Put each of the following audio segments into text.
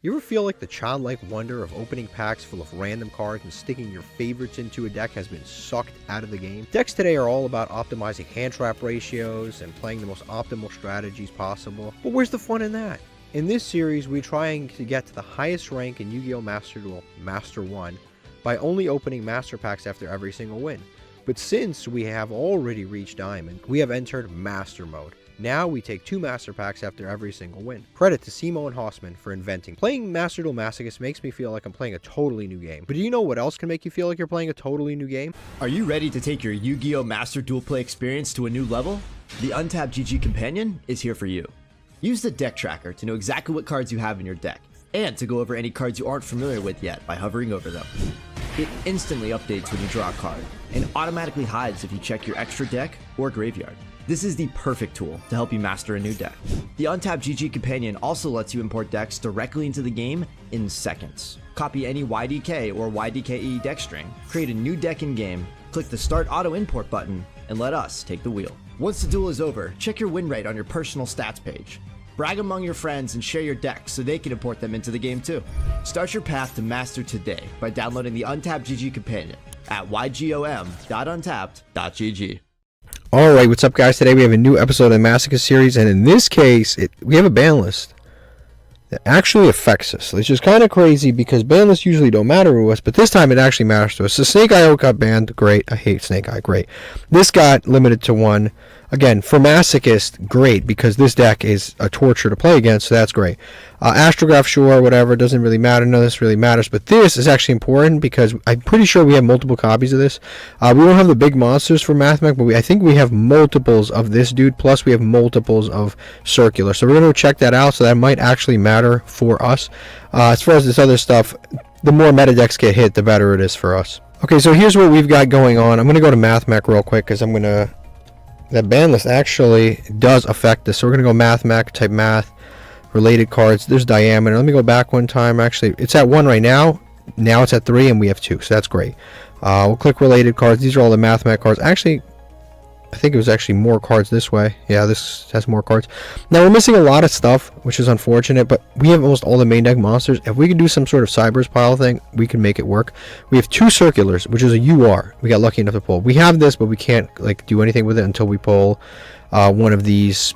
You ever feel like the childlike wonder of opening packs full of random cards and sticking your favorites into a deck has been sucked out of the game? Decks today are all about optimizing hand trap ratios and playing the most optimal strategies possible, but where's the fun in that? In this series, we're trying to get to the highest rank in Yu-Gi-Oh! Master Duel, Master 1, by only opening Master Packs after every single win. But since we have already reached Diamond, we have entered Master Mode. Now we take 2 Master Packs after every single win. Credit to Cimo and Hausman for inventing. Playing Master Duel Masochist makes me feel like I'm playing a totally new game. But do you know what else can make you feel like you're playing a totally new game? Are you ready to take your Yu-Gi-Oh! Master Duel play experience to a new level? The Untapped GG Companion is here for you. Use the deck tracker to know exactly what cards you have in your deck, and to go over any cards you aren't familiar with yet by hovering over them. It instantly updates when you draw a card, and automatically hides if you check your extra deck or graveyard. This is the perfect tool to help you master a new deck. The Untapped GG Companion also lets you import decks directly into the game in seconds. Copy any YDK or YDKE deck string, create a new deck in-game, click the Start Auto Import button, and let us take the wheel. Once the duel is over, check your win rate on your personal stats page. Brag among your friends and share your decks so they can import them into the game too. Start your path to master today by downloading the Untapped GG Companion at ygom.untapped.gg. Alright, what's up guys? Today we have a new episode of the Masochist series, and in this case, we have a ban list that actually affects us, which is kind of crazy because ban lists usually don't matter to us, but this time it actually matters to us. So Snake Eye got banned, great. I hate Snake Eye, great. This got limited to 1. Again, for Masochist, great, because this deck is a torture to play against, so that's great. Astrograph, sure, whatever, doesn't really matter. None of this really matters, but this is actually important because I'm pretty sure we have multiple copies of this. We don't have the big monsters for MathMech, but I think we have multiples of this dude, plus we have multiples of Circular. So we're going to check that out, so that might actually matter for us. As far as this other stuff, the more meta decks get hit, the better it is for us. Okay, so here's what we've got going on. I'm going to go to MathMech real quick because I'm going to... That ban list actually does affect this. So we're going to go MathMech, type math, related cards. There's diameter. Let me go back one time. Actually, it's at 1 right now. Now it's at 3 and we have 2. So that's great. We'll click related cards. These are all the MathMech cards. Actually, I think it was actually more cards this way. Yeah, this has more cards. Now we're missing a lot of stuff, which is unfortunate, but we have almost all the main deck monsters. If we could do some sort of Cybers pile thing, we can make it work. We have 2 Circulars, which is a UR. We got lucky enough to pull. We have this, but we can't like do anything with it until we pull one of these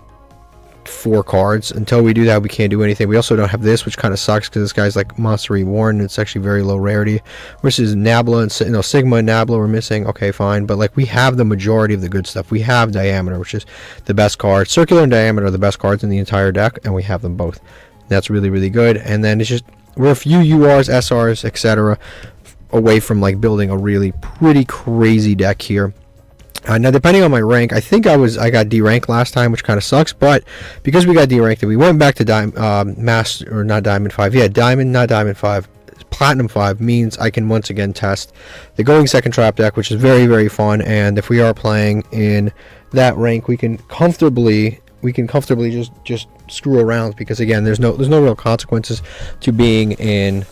4 cards. Until we do that, we can't do anything. We also don't have this, which kind of sucks because this guy's like Monster Reborn. It's actually very low rarity. Versus Nabla and Sigma and Nabla we're missing. Okay, fine, but like we have the majority of the good stuff. We have Diameter, which is the best card. Circular and Diameter are the best cards in the entire deck, and we have them both. That's really, really good. And then it's just we're a few URs, SRs, etc. away from like building a really pretty crazy deck here. Now, depending on my rank, I think I got D rank last time, which kind of sucks. But because we got D ranked, we went back to Master, or not Diamond 5. Yeah, Diamond, not Diamond 5. Platinum 5 means I can once again test the Going Second Trap deck, which is very, very fun. And if we are playing in that rank, we can comfortably just screw around because again, there's no real consequences to being in.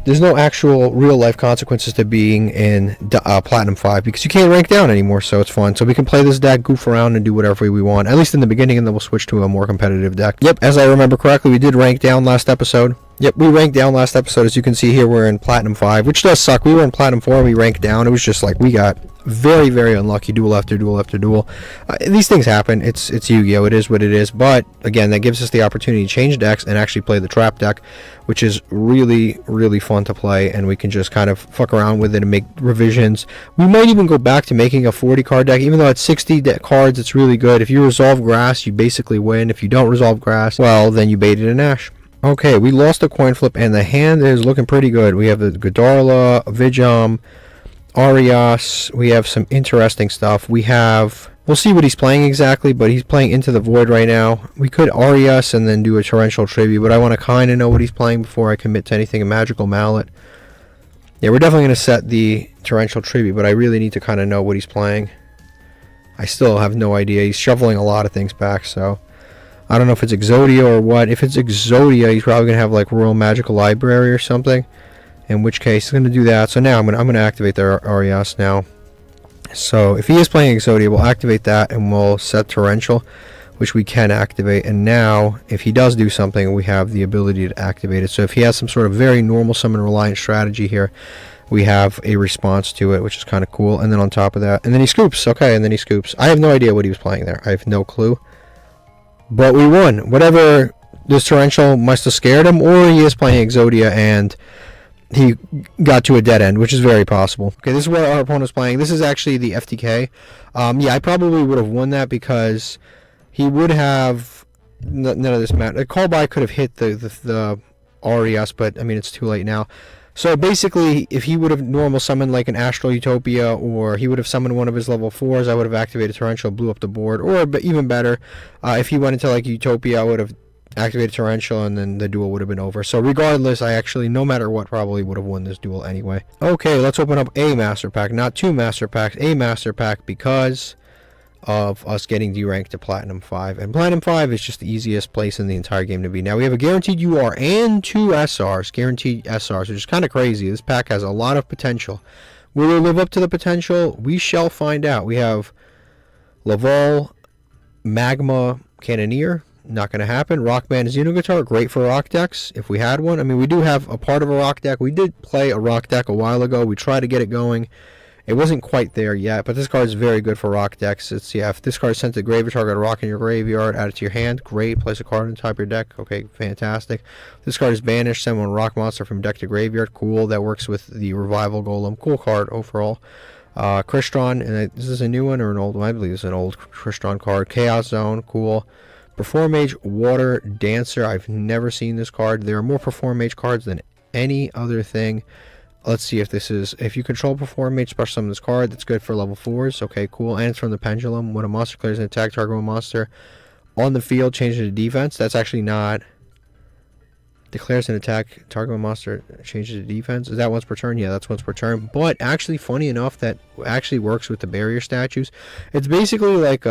There's no actual real-life consequences to being in Platinum 5 because you can't rank down anymore, so it's fun. So we can play this deck, goof around, and do whatever we want, at least in the beginning, and then we'll switch to a more competitive deck. Yep, as I remember correctly, we did rank down last episode. Yep, we ranked down last episode. As you can see here, we're in Platinum 5, which does suck. We were in Platinum 4 and we ranked down. It was just like we got very, very unlucky duel after duel after duel. These things happen. It's Yu-Gi-Oh! It is what it is. But, again, that gives us the opportunity to change decks and actually play the trap deck, which is really, really fun to play. And we can just kind of fuck around with it and make revisions. We might even go back to making a 40-card deck. Even though it's 60 cards, it's really good. If you resolve Grass, you basically win. If you don't resolve Grass, well, then you baited an Ash. Okay, we lost a coin flip, and the hand is looking pretty good. We have the Godarla, Vijam, Arias. We have some interesting stuff. We'll see what he's playing exactly, but he's playing Into the Void right now. We could Arias and then do a Torrential Tribute, but I want to kind of know what he's playing before I commit to anything. A Magical Mallet. Yeah, we're definitely going to set the Torrential Tribute, but I really need to kind of know what he's playing. I still have no idea. He's shoveling a lot of things back, so... I don't know if it's Exodia or what. If it's Exodia, he's probably going to have like Royal Magical Library or something. In which case, he's going to do that. So now I'm going to activate the Arias now. So if he is playing Exodia, we'll activate that and we'll set Torrential. which we can activate. And now, if he does do something, we have the ability to activate it. So if he has some sort of very normal summon reliant strategy here, we have a response to it, which is kind of cool. And then on top of that, and then he scoops. Okay, and then he scoops. I have no idea what he was playing there. I have no clue. But we won. Whatever, this torrential must have scared him, or he is playing Exodia and he got to a dead end, which is very possible. Okay, this is what our opponent was playing. This is actually the FTK. Yeah, I probably would have won that because he would have none of this matter. A call by could have hit the RES, but I mean it's too late now. So basically, if he would have normal summoned like an Astral Utopia, or he would have summoned one of his level 4s, I would have activated Torrential, blew up the board. Or but even better, if he went into like Utopia, I would have activated Torrential, and then the duel would have been over. So regardless, I actually, no matter what, probably would have won this duel anyway. Okay, let's open up a Master Pack. Not 2 Master Packs, a Master Pack, because of us getting D-ranked to Platinum 5. And Platinum 5 is just the easiest place in the entire game to be. Now, we have a guaranteed UR and 2 SRs, guaranteed SRs, which is kind of crazy. This pack has a lot of potential. Will it live up to the potential? We shall find out. We have Laval, Magma Cannoneer. Not going to happen. Rock Band Xeno Guitar, great for rock decks if we had one. I mean, we do have a part of a rock deck. We did play a rock deck a while ago. We tried to get it going. It wasn't quite there yet, but this card is very good for rock decks. It's, yeah, if this card is sent to the graveyard, target a rock in your graveyard, add it to your hand, great. Place a card on top of your deck, okay, fantastic. If this card is banished, send one rock monster from deck to graveyard, cool. That works with the Revival Golem, cool card overall. Crystron, and this is a new one or an old one? I believe it's an old Crystron card. Chaos Zone, cool. Perform Mage Water Dancer, I've never seen this card. There are more Perform Mage cards than any other thing. Let's see if this is, if you control Perform Mage, special summon this card. That's good for level 4s. Okay, cool. And it's from the Pendulum. When a monster clears an attack, target one monster on the field, change it to defense. That's actually not. Declares an attack, target one monster, changes to defense. Is that once per turn? Yeah, that's once per turn. But actually, funny enough, that actually works with the barrier statues. It's basically like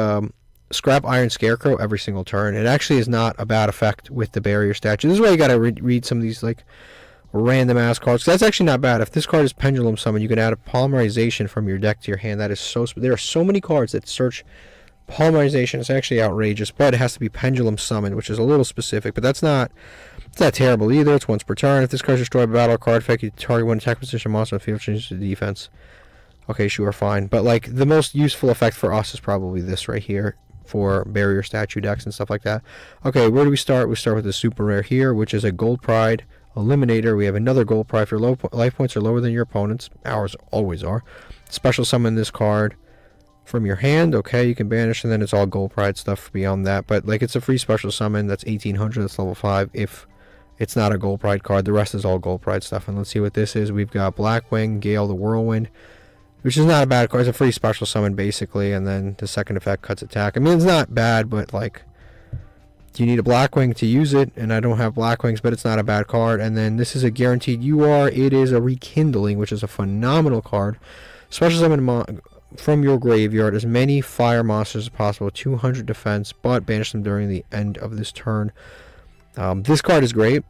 Scrap Iron Scarecrow every single turn. It actually is not a bad effect with the barrier statue. This is why you gotta read some of these like random ass cards. That's actually not bad. If this card is Pendulum Summon, you can add a Polymerization from your deck to your hand. That is so. There are so many cards that search Polymerization. It's actually outrageous, but it has to be Pendulum Summon, which is a little specific. But that's not. It's not terrible either. It's once per turn. If this card is destroyed by battle card effect, you target one attack position monster on the field, changes to defense. Okay, sure, fine. But like the most useful effect for us is probably this right here for barrier statue decks and stuff like that. Okay, where do we start? We start with the super rare here, which is a Gold Pride Eliminator. We have another Gold Pride. If your life points are lower than your opponent's, ours always are, special summon this card from your hand. Okay, you can banish, and then it's all Gold Pride stuff beyond that. But like, it's a free special summon. That's 1800. That's level 5. If it's not a Gold Pride card, the rest is all Gold Pride stuff. And let's see what this is. We've got Blackwing, Gale the Whirlwind, which is not a bad card. It's a free special summon basically, and then the second effect cuts attack. I mean, it's not bad, but like, you need a Blackwing to use it, and I don't have Blackwings, but it's not a bad card. And then this is a guaranteed UR. It is a Rekindling, which is a phenomenal card. Special summon from your graveyard as many fire monsters as possible, 200 defense, but banish them during the end of this turn. This card is great,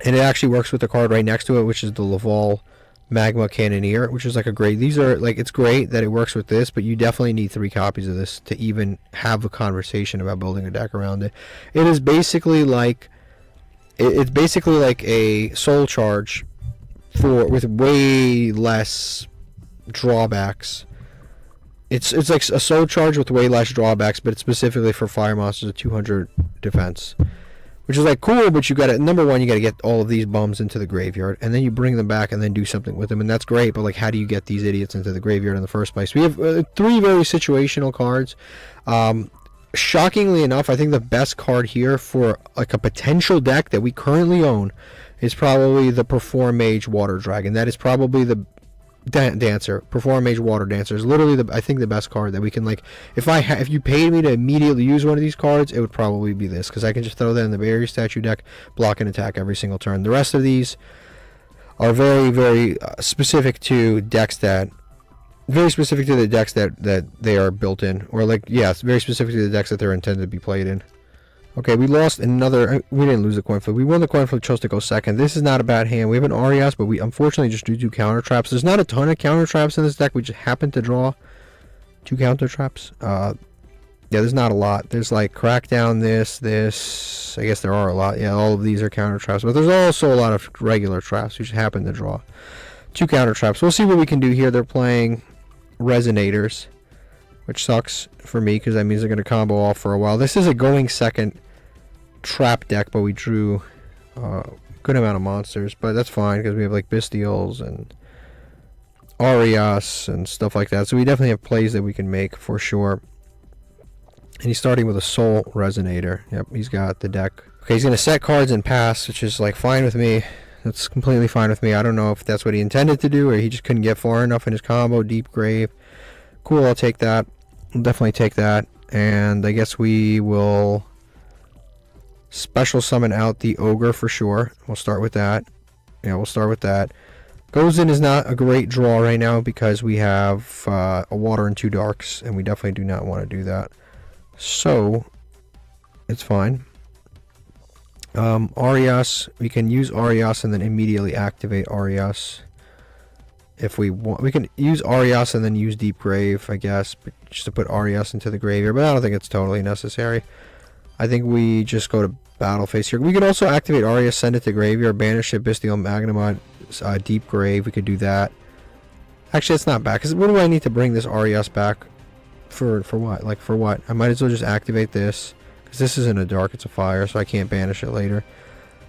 and it actually works with the card right next to it, which is the Laval Magma Cannoneer, which is like a great. These are like, it's great that it works with this, but you definitely need 3 copies of this to even have a conversation about building a deck around it. It is basically like, it's basically like a Soul Charge with way less drawbacks. It's like a Soul Charge with way less drawbacks, but it's specifically for fire monsters at 200 defense. Which is like cool, but you gotta, number one, you gotta get all of these bums into the graveyard, and then you bring them back and then do something with them, and that's great, but like, how do you get these idiots into the graveyard in the first place? We have 3 very situational cards. Shockingly enough, I think the best card here for like a potential deck that we currently own is probably the Perform Mage Water Dragon. That is probably the Dancer. Perform Mage Water Dancer is literally I think the best card that we can, like, if you paid me to immediately use one of these cards, it would probably be this, because I can just throw that in the barrier statue deck, block and attack every single turn. The rest of these are very, very specific to decks that, that they are built in, or like, yeah, it's very specific to the decks that they're intended to be played in. Okay, we lost another. We didn't lose the coin flip. We won the coin flip, chose to go second. This is not a bad hand. We have an RES, but we unfortunately just do counter traps. There's not a ton of counter traps in this deck. We just happen to draw 2 counter traps. Yeah, there's not a lot. There's like Crackdown, this. I guess there are a lot. Yeah, all of these are counter traps. But there's also a lot of regular traps. We just happen to draw 2 counter traps. We'll see what we can do here. They're playing Resonators, which sucks for me because that means they're going to combo off for a while. This is a going second trap deck, but we drew a good amount of monsters. But that's fine because we have like Bistiols and Arias and stuff like that. So we definitely have plays that we can make for sure. And he's starting with a Soul Resonator. Yep, he's got the deck. Okay, he's going to set cards and pass, which is like fine with me. That's completely fine with me. I don't know if that's what he intended to do or he just couldn't get far enough in his combo. Deep Grave. Cool, I'll take that. I'll definitely take that. And I guess we will special summon out the Ogre for sure. We'll start with that. Yeah, we'll start with that. Goes in is not a great draw right now because we have a Water and 2 Darks, and we definitely do not want to do that. So, it's fine. Arias, we can use Arias and then immediately activate Arias. If we want, we can use Arias and then use Deep Grave, I guess, but just to put Arias into the graveyard, but I don't think it's totally necessary. I think we just go to battle phase here. We could also activate Arias, send it to graveyard, banish it, Bestial Magnemite, Deep Grave, we could do that. Actually, it's not back, because what do I need to bring this Arias back? For what? Like, for what? I might as well just activate this, because this isn't a dark, it's a fire, so I can't banish it later.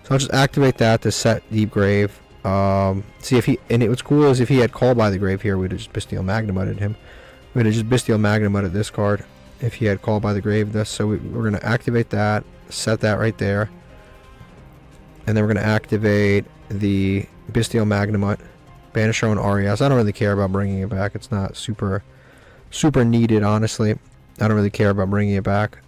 So I'll just activate that to set Deep Grave. See if he, and what's cool is if he had Call by the Grave here, we'd have just Bestial Magnemited him. We'd have just Bestial Magnemited this card if he had Call by the Grave. This, so we're going to activate that, set that right there, and then we're going to activate the Bestial Magnemite, banish our own Arias. I don't really care about bringing it back. It's not super needed, honestly. I don't really care about bringing it back.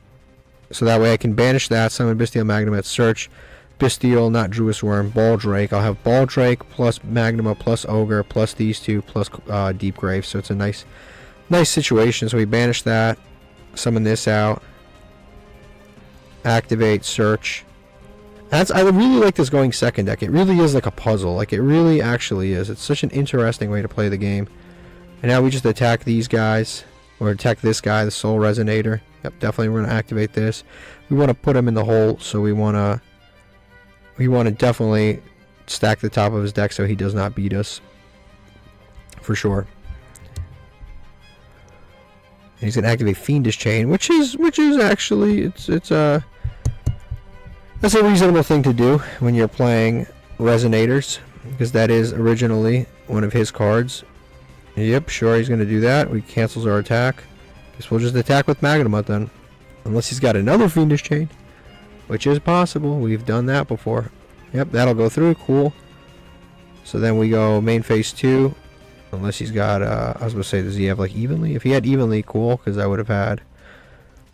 So that way I can banish that, summon Bestial Magnemite, search Bestial, not Druis Worm, Baldrake. I'll have Baldrake plus Magnema plus Ogre plus these two plus Deep Grave. So it's a nice situation. So we banish that, summon this out, activate, search. I really like this going second deck. It really is like a puzzle. Like, it really actually is. It's such an interesting way to play the game. And now we just attack these guys, or attack this guy, the Soul Resonator. Yep, definitely we're going to activate this. We want to put him in the hole, so we want to definitely stack the top of his deck so he does not beat us, for sure. And he's going to activate Fiendish Chain, which is actually that's a reasonable thing to do when you're playing Resonators, because that is originally one of his cards. Yep, sure, he's going to do that. We cancels our attack. Guess we'll just attack with Magnemite then. Unless he's got another Fiendish Chain, which is possible. We've done that before. Yep, that'll go through. Cool. So then we go main phase 2. Unless he's got, I was going to say, does he have like Evenly? If he had Evenly, cool, because I would have had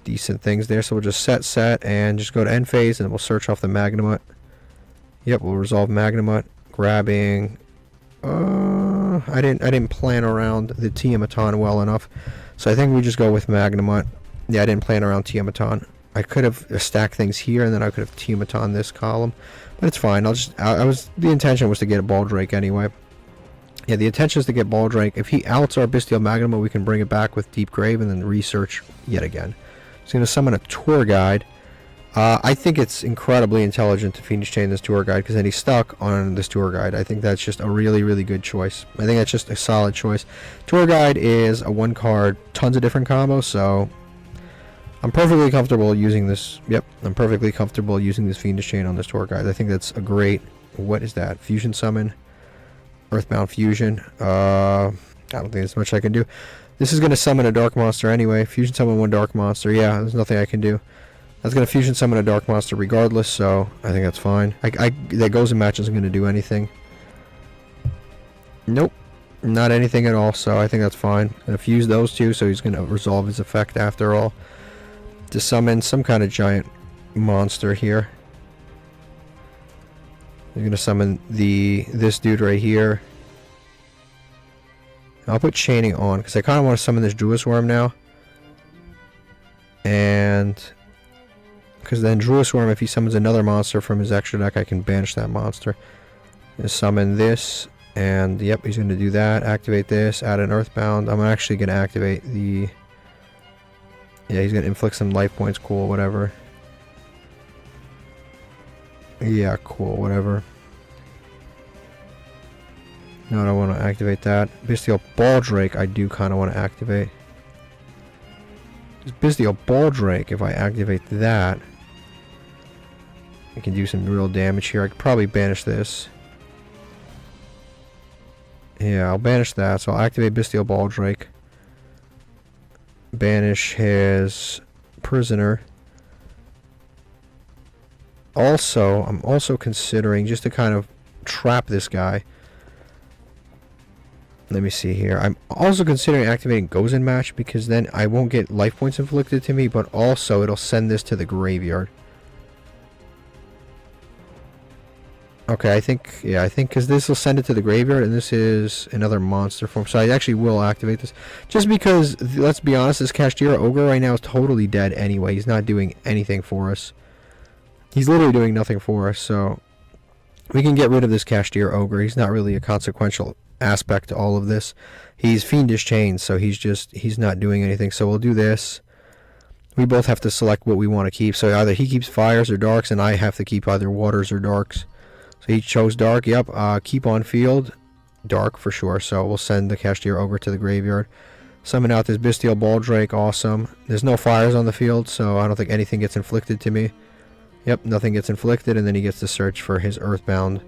decent things there. So we'll just set, and just go to end phase, and we'll search off the Magnemite. Yep, we'll resolve Magnemite. Grabbing... I didn't plan around the Tiamaton well enough, so I think we just go with Magnemite. Yeah, I didn't plan around Tiamaton. I could have stacked things here, and then I could have Tiamaton this column, but it's fine. The intention was to get a Baldrake anyway. Yeah, the intention is to get Baldrake. If he outs our Bestial Magnemite, we can bring it back with Deep Grave and then research yet again. He's going to summon a Tour Guide. I think it's incredibly intelligent to Fiendish Chain this Tour Guide, because then he's stuck on this Tour Guide. I think that's just a really, really good choice. I think that's just a solid choice. Tour Guide is a 1 card, tons of different combos, so I'm perfectly comfortable using this. Yep, I'm perfectly comfortable using this Fiendish Chain on this Tour Guide. I think that's a great... What is that? Fusion Summon. Earthbound Fusion. I don't think there's much I can do. This is going to summon a Dark Monster anyway. Fusion Summon 1 Dark Monster. Yeah, there's nothing I can do. That's going to Fusion Summon a Dark Monster regardless, so I think that's fine. That Goes in Match isn't going to do anything. Nope. Not anything at all, so I think that's fine. Going to fuse those two, so he's going to resolve his effect after all. To summon some kind of giant monster here. He's going to summon this dude right here. I'll put Chaining on, because I kind of want to summon this Druis Worm now. And... because then Druis Worm, if he summons another monster from his extra deck, I can banish that monster. And summon this, and yep, he's going to do that. Activate this, add an Earthbound. I'm actually going to activate the Yeah, he's gonna inflict some life points. Cool, whatever. Yeah, cool, whatever. No, I don't want to activate that. Bestial Baldrake, I do kind of want to activate. This Bestial Baldrake, if I activate that, I can do some real damage here. I could probably banish this. Yeah, I'll banish that. So I'll activate Bestial Baldrake. Banish his prisoner. Also, I'm also considering, just to kind of trap this guy. Let me see here. I'm also considering activating Gozen Match, because then I won't get life points inflicted to me, but also it'll send this to the graveyard. Okay, I think because this will send it to the graveyard, and this is another monster form, so I actually will activate this. Just because, let's be honest, this Kashtira Ogre right now is totally dead anyway. He's not doing anything for us. He's literally doing nothing for us, so we can get rid of this Kashtira Ogre. He's not really a consequential aspect to all of this. He's Fiendish Chains, so he's not doing anything. So we'll do this. We both have to select what we want to keep. So either he keeps fires or darks, and I have to keep either waters or darks. So he chose dark. Yep. Keep on field. Dark for sure. So we'll send the Kashtira Ogre to the graveyard. Summon out this Bestial Baldrake. Awesome. There's no fires on the field, so I don't think anything gets inflicted to me. Yep, nothing gets inflicted, and then he gets to search for his Earthbound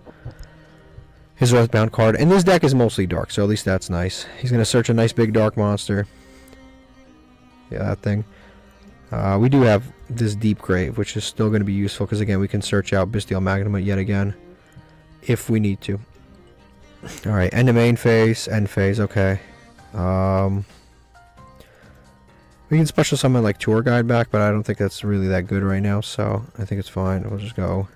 card. And this deck is mostly dark, so at least that's nice. He's going to search a nice big dark monster. Yeah, that thing. We do have this Deep Grave, which is still going to be useful, because again, we can search out Bestial Magnum yet again, if we need to. Alright, end of main phase, end phase, okay. We can special summon like Tour Guide back, but I don't think that's really that good right now, so I think it's fine. We'll just go.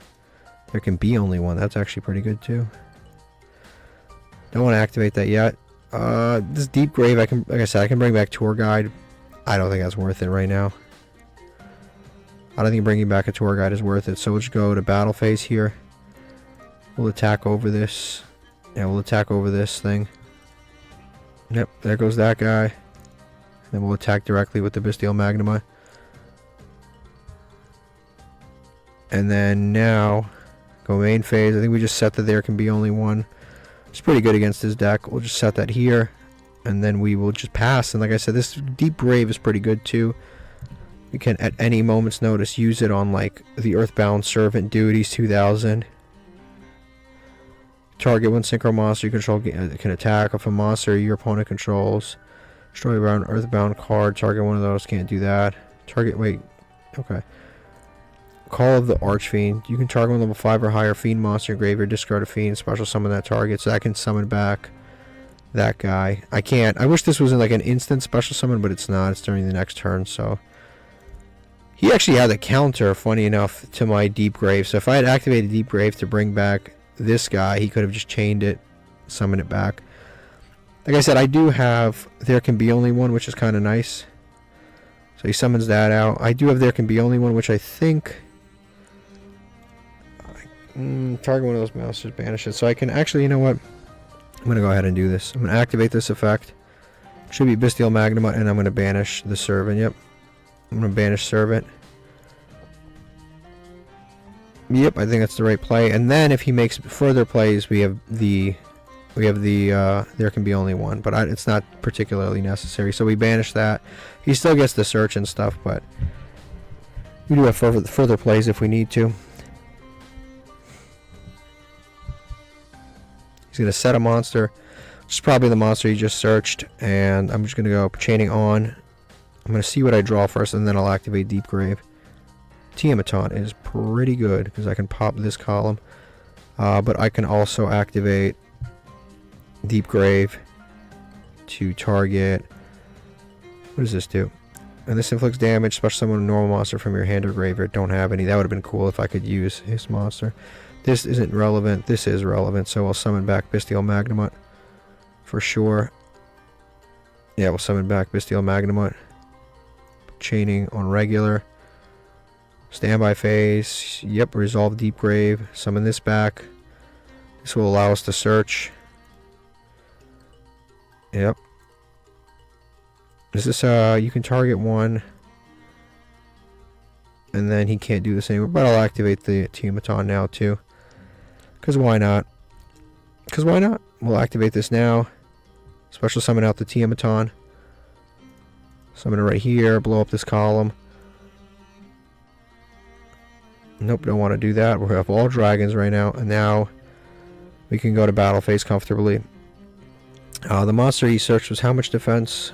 There can be only one. That's actually pretty good too. Don't want to activate that yet. This Deep Grave, like I said, I can bring back Tour Guide. I don't think that's worth it right now. I don't think bringing back a Tour Guide is worth it, so we'll just go to battle phase here. We'll attack over this. Yeah, we'll attack over this thing. Yep, there goes that guy. Then we'll attack directly with the Bestial Magnuma. And then now, go main phase. I think we just set that there can be only one. It's pretty good against his deck. We'll just set that here. And then we will just pass. And like I said, this Deep Grave is pretty good too. We can, at any moment's notice, use it on like the Earthbound Servant Duties 2000. Target one synchro monster you control can attack. If a monster your opponent controls, destroy an Earthbound card. Target one of those. Can't do that. Target. Wait. Okay. Call of the Archfiend. You can target one level 5 or higher Fiend monster in your graveyard. Discard a Fiend. Special summon that target. So I can summon back that guy. I can't. I wish this was in like an instant special summon, but it's not. It's during the next turn. So he actually had a counter, funny enough, to my Deep Grave. So if I had activated Deep Grave to bring back this guy, he could have just chained it, summoned it back. Like I said, I do have There Can Be Only One, which is kind of nice. So he summons that out. I do have There Can Be Only One, which I think target one of those monsters, banish it. So I can actually, you know what? I'm going to go ahead and do this. I'm going to activate this effect. Should be Bestial Magnuma, and I'm going to banish the Servant. Yep. I'm going to banish Servant. Yep, I think that's the right play. And then if he makes further plays, we have the There Can Be Only One, but it's not particularly necessary. So we banish that. He still gets the search and stuff, but we do have further plays if we need to. He's going to set a monster, which is probably the monster he just searched, and I'm just going to go chaining on. I'm going to see what I draw first, and then I'll activate Deep Grave. Tiamat is pretty good because I can pop this column, but I can also activate Deep Grave to target. What does this do? And this inflicts damage. Special summon a normal monster from your hand or graveyard. Don't have any. That would have been cool if I could use his monster. This isn't relevant. This is relevant, so I'll summon back Bestial Magnumut for sure. Yeah, we'll summon back Bestial Magnumut. Chaining on regular. Standby phase. Yep, resolve Deep Grave. Summon this back. This will allow us to search. Yep. Is this you can target one. And then he can't do this anymore. But I'll activate the Tiamaton now too. Because why not? Because why not? We'll activate this now. Special summon out the Tiamaton. Summon it right here. Blow up this column. Nope, don't want to do that. We have all dragons right now. And now we can go to battle phase comfortably. The monster he searched was how much defense?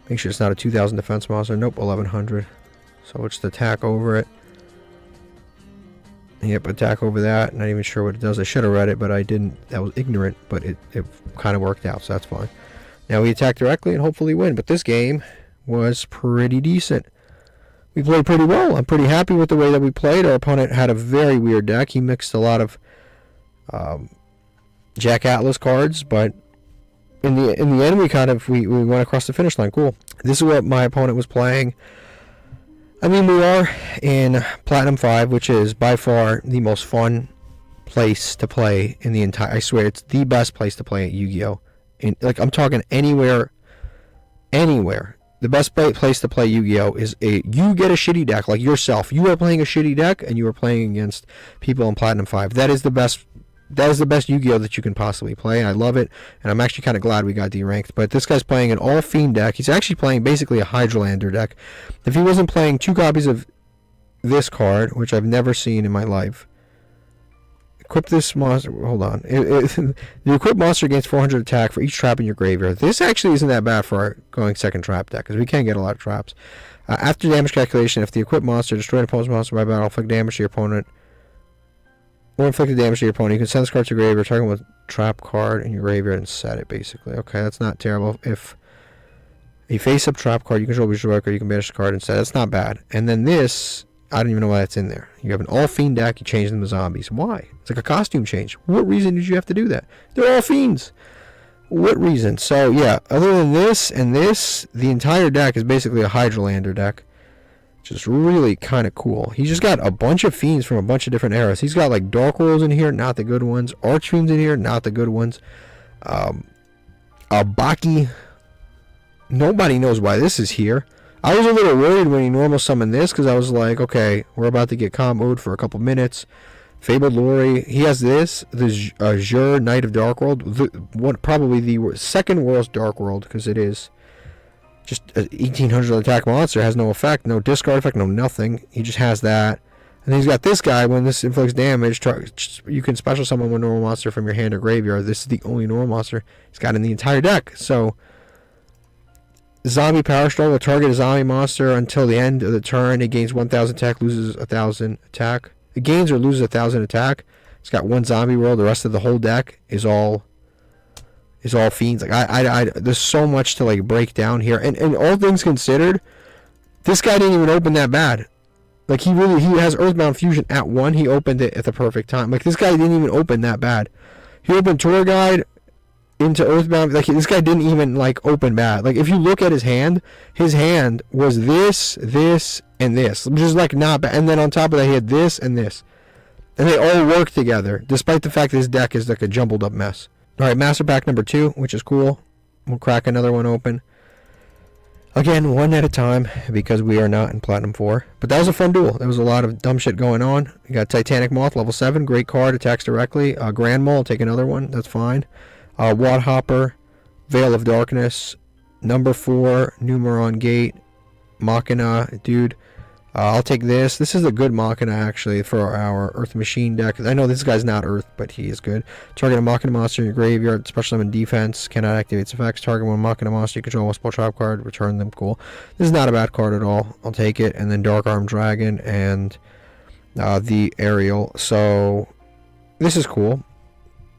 Make sure it's not a 2000 defense monster. Nope, 1100. So we'll just attack over it. Yep, attack over that. Not even sure what it does. I should have read it, but I didn't. That was ignorant, but it kind of worked out, so that's fine. Now we attack directly and hopefully win. But this game was pretty decent. We played pretty well. I'm pretty happy with the way that we played. Our opponent had a very weird deck. He mixed a lot of Jack Atlas cards, but in the end we went across the finish line. Cool. This is what my opponent was playing. I mean, we are in Platinum 5, which is by far the most fun place to play in the entire... I swear, it's the best place to play at Yu-Gi-Oh! Like, I'm talking anywhere. The best place to play Yu-Gi-Oh! Is you get a shitty deck, like yourself. You are playing a shitty deck, and you are playing against people in Platinum 5. That is the best Yu-Gi-Oh! That you can possibly play. I love it, and I'm actually kind of glad we got deranked. But this guy's playing an all-Fiend deck. He's actually playing basically a Hydralander deck. If he wasn't playing 2 copies of this card, which I've never seen in my life. Equip this monster. Hold on. The equip monster gains 400 attack for each trap in your graveyard. This actually isn't that bad for our going second trap deck, because we can get a lot of traps. After damage calculation, if the equipped monster destroyed an opponent's monster by battle, inflict damage to your opponent, or inflicted damage to your opponent, you can send this card to your graveyard, target with trap card in your graveyard, and set it, basically. Okay, that's not terrible. If a face-up trap card you control with your card, you can banish the card and set it. That's not bad. And then this, I don't even know why that's in there. You have an all-Fiend deck, you change them to zombies. Why? It's like a costume change. What reason did you have to do that? They're all Fiends. What reason? So, yeah, other than this and this, the entire deck is basically a Hydralander deck. Just really kind of cool. He's just got a bunch of Fiends from a bunch of different eras. He's got like Dark Rolls in here, not the good ones. Archfiends in here, not the good ones. Baki. Nobody knows why this is here. I was a little worried when he normal summoned this, because I was like, okay, we're about to get comboed for a couple minutes. Fabled Lori. He has this. The Azure Knight of Dark World. Probably the second worst Dark World, because it is just an 1800 attack monster. Has no effect, no discard effect, no nothing. He just has that. And then he's got this guy. When this inflicts damage, you can special summon one normal monster from your hand or graveyard. This is the only normal monster he's got in the entire deck. So, Zombie Power Struggle. Target a zombie monster until the end of the turn. It gains 1000 attack, loses 1000 attack. It gains or loses 1000 attack. It's got 1 zombie roll. The rest of the whole deck is all Fiends. Like there's so much to like break down here. And all things considered, this guy didn't even open that bad. Like he has Earthbound Fusion at 1. He opened it at the perfect time. Like this guy didn't even open that bad. He opened Tour Guide into Earthbound. Like this guy didn't even like open bad. Like if you look at his hand was this, and this. Which is like not bad. And then on top of that he had this and this. And they all work together, despite the fact that his deck is like a jumbled up mess. Alright, Master Pack number 2, which is cool. We'll crack another one open. Again, one at a time, because we are not in Platinum 4. But that was a fun duel. There was a lot of dumb shit going on. You got Titanic Moth, level 7. Great card, attacks directly. Grand Mole, take another one. That's fine. Wadhopper, Veil of Darkness. Number 4, Numeron Gate. Machina, dude. I'll take this. This is a good Machina, actually, for our Earth Machine deck. I know this guy's not Earth, but he is good. Target a Machina monster in your graveyard. Special summon defense. Cannot activate its effects. Target one Machina monster you control. One spell trap card. Return them. Cool. This is not a bad card at all. I'll take it. And then Dark Arm Dragon and the Aerial. So, this is cool.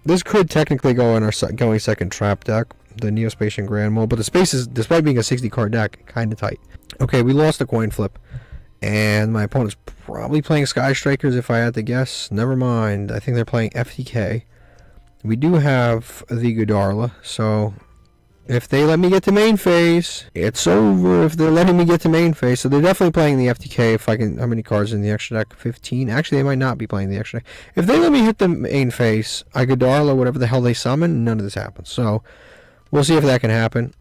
This could technically go in our going second trap deck. The Neospatian Grand Mole. But the space is, despite being a 60 card deck, kind of tight. Okay, we lost a coin flip. And my opponent's probably playing Sky Strikers, if I had to guess. Never mind. I think they're playing FTK. We do have the Godarla, so if they let me get to main phase, it's over. If they're letting me get to main phase, so they're definitely playing the FTK. If I can, how many cards in the extra deck? 15. Actually, they might not be playing the extra deck. If they let me hit the main phase, I Godarla, whatever the hell they summon, none of this happens. So we'll see if that can happen.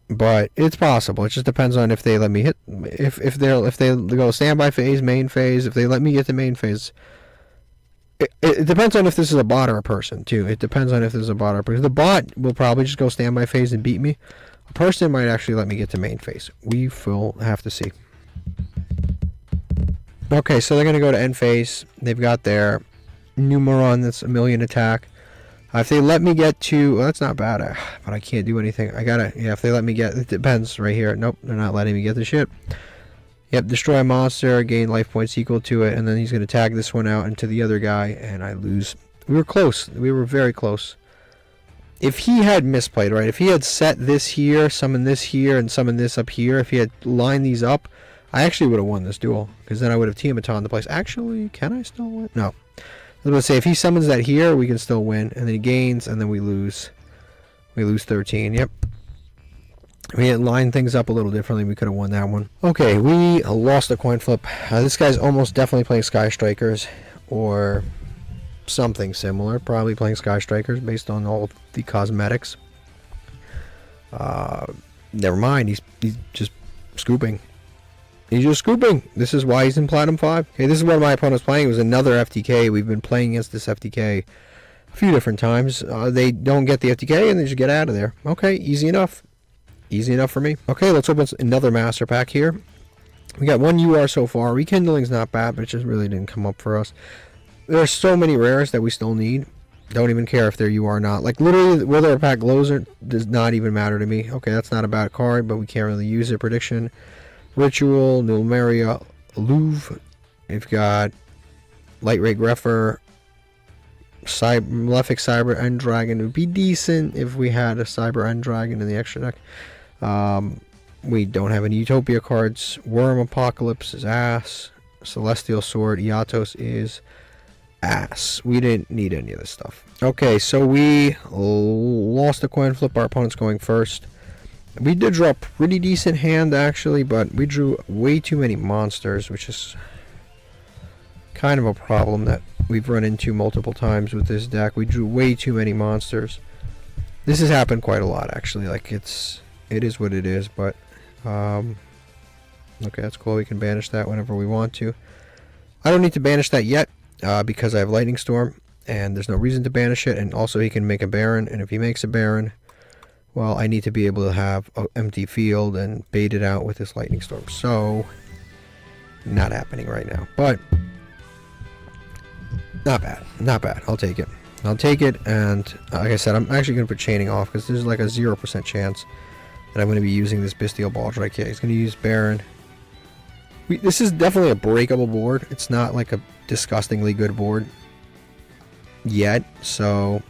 but it's possible. It just depends on if they let me hit, if they go standby phase, main phase. If they let me get to main phase, it depends on if this is a bot or a person too. It depends on if this is a bot or a person. The bot will probably just go standby phase and beat me. A person might actually let me get to main phase. We will have to see. Okay, so they're gonna go to end phase. They've got their Numeron that's 1,000,000 attack. If they let me get to, well, that's not bad, but I can't do anything. I gotta, yeah, if they let me get, it depends right here. Nope, they're not letting me get the shit. Yep, destroy a monster, gain life points equal to it, and then he's gonna tag this one out into the other guy, and I lose. We were close. We were very close. If he had misplayed, right, if he had set this here, summon this here, and summon this up here, if he had lined these up, I actually would have won this duel, because then I would have Tiamat the place. Actually, can I still win? No. I was going to say, if he summons that here, we can still win. And then he gains, and then we lose. We lose 13. Yep. We had lined things up a little differently. We could have won that one. Okay, we lost a coin flip. This guy's almost definitely playing Sky Strikers. Or something similar. Probably playing Sky Strikers based on all the cosmetics. Never mind. He's just scooping. He's just scooping. This is why he's in Platinum 5. Okay, this is what my opponent's playing. It was another FTK. We've been playing against this FTK a few different times. They don't get the FTK and they just get out of there. Okay, easy enough. Easy enough for me. Okay, let's open another Master Pack here. We got one UR so far. Rekindling's not bad, but it just really didn't come up for us. There are so many rares that we still need. Don't even care if they're UR or not. Like, literally, whether a pack glows or does not even matter to me. Okay, that's not a bad card, but we can't really use it. Prediction. Ritual, Numeria, Louvre. We've got Light Ray Greffer, Malefic Cyber End Dragon. It would be decent if we had a Cyber End Dragon in the extra deck. We don't have any Utopia cards. Worm Apocalypse is ass. Celestial Sword, Iatos is ass. We didn't need any of this stuff. Okay, so we lost the coin flip. Our opponent's going first. We did draw a pretty decent hand, actually, but we drew way too many monsters, which is kind of a problem that we've run into multiple times with this deck. We drew way too many monsters. This has happened quite a lot, actually. Like, it is what it is, but, okay, that's cool. We can banish that whenever we want to. I don't need to banish that yet, because I have Lightning Storm, and there's no reason to banish it, and also he can make a Baron, and if he makes a Baron, well, I need to be able to have an empty field and bait it out with this Lightning Storm. So, not happening right now. But, not bad. Not bad. I'll take it. I'll take it. And, like I said, I'm actually going to put Chaining off because there's like a 0% chance that I'm going to be using this Bestial Baldric. Yeah, he's going to use Baron. This is definitely a breakable board. It's not like a disgustingly good board yet. So,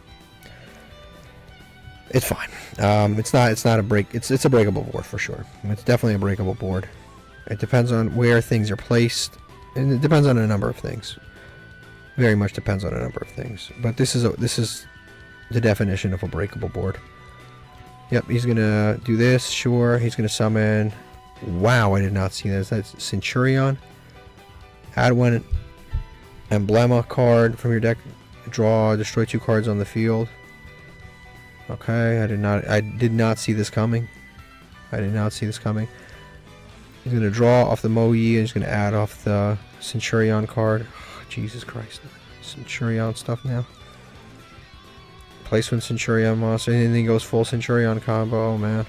it's fine. It's not a break. It's a breakable board for sure. It's definitely a breakable board. It depends on where things are placed, and it depends on a number of things. Very much depends on a number of things. But this is the definition of a breakable board. Yep, he's gonna do this. Sure, he's gonna summon. Wow, I did not see this. That's Centurion. Add one Emblema card from your deck. Draw. Destroy 2 cards on the field. Okay, I did not see this coming. I did not see this coming. He's going to draw off the Moe, and he's going to add off the Centurion card. Oh, Jesus Christ. Centurion stuff now. Place one Centurion monster, and then he goes full Centurion combo. Oh, man.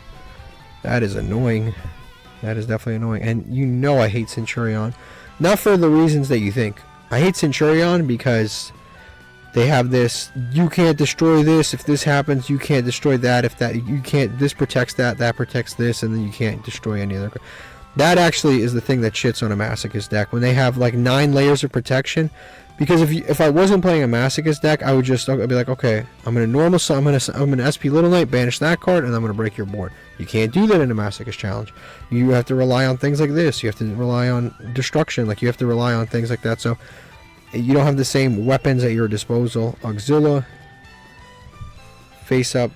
That is annoying. That is definitely annoying. And you know I hate Centurion. Not for the reasons that you think. I hate Centurion because they have this, you can't destroy this, if this happens, you can't destroy that, if that, you can't, this protects that, that protects this, and then you can't destroy any other. That actually is the thing that shits on a Masochist deck, when they have like 9 layers of protection, because if I wasn't playing a Masochist deck, I'd be like, okay, I'm gonna SP Little Knight, banish that card, and I'm gonna break your board. You can't do that in a Masochist challenge. You have to rely on things like this, you have to rely on destruction, like you have to rely on things like that, so you don't have the same weapons at your disposal. Auxilia. Face up.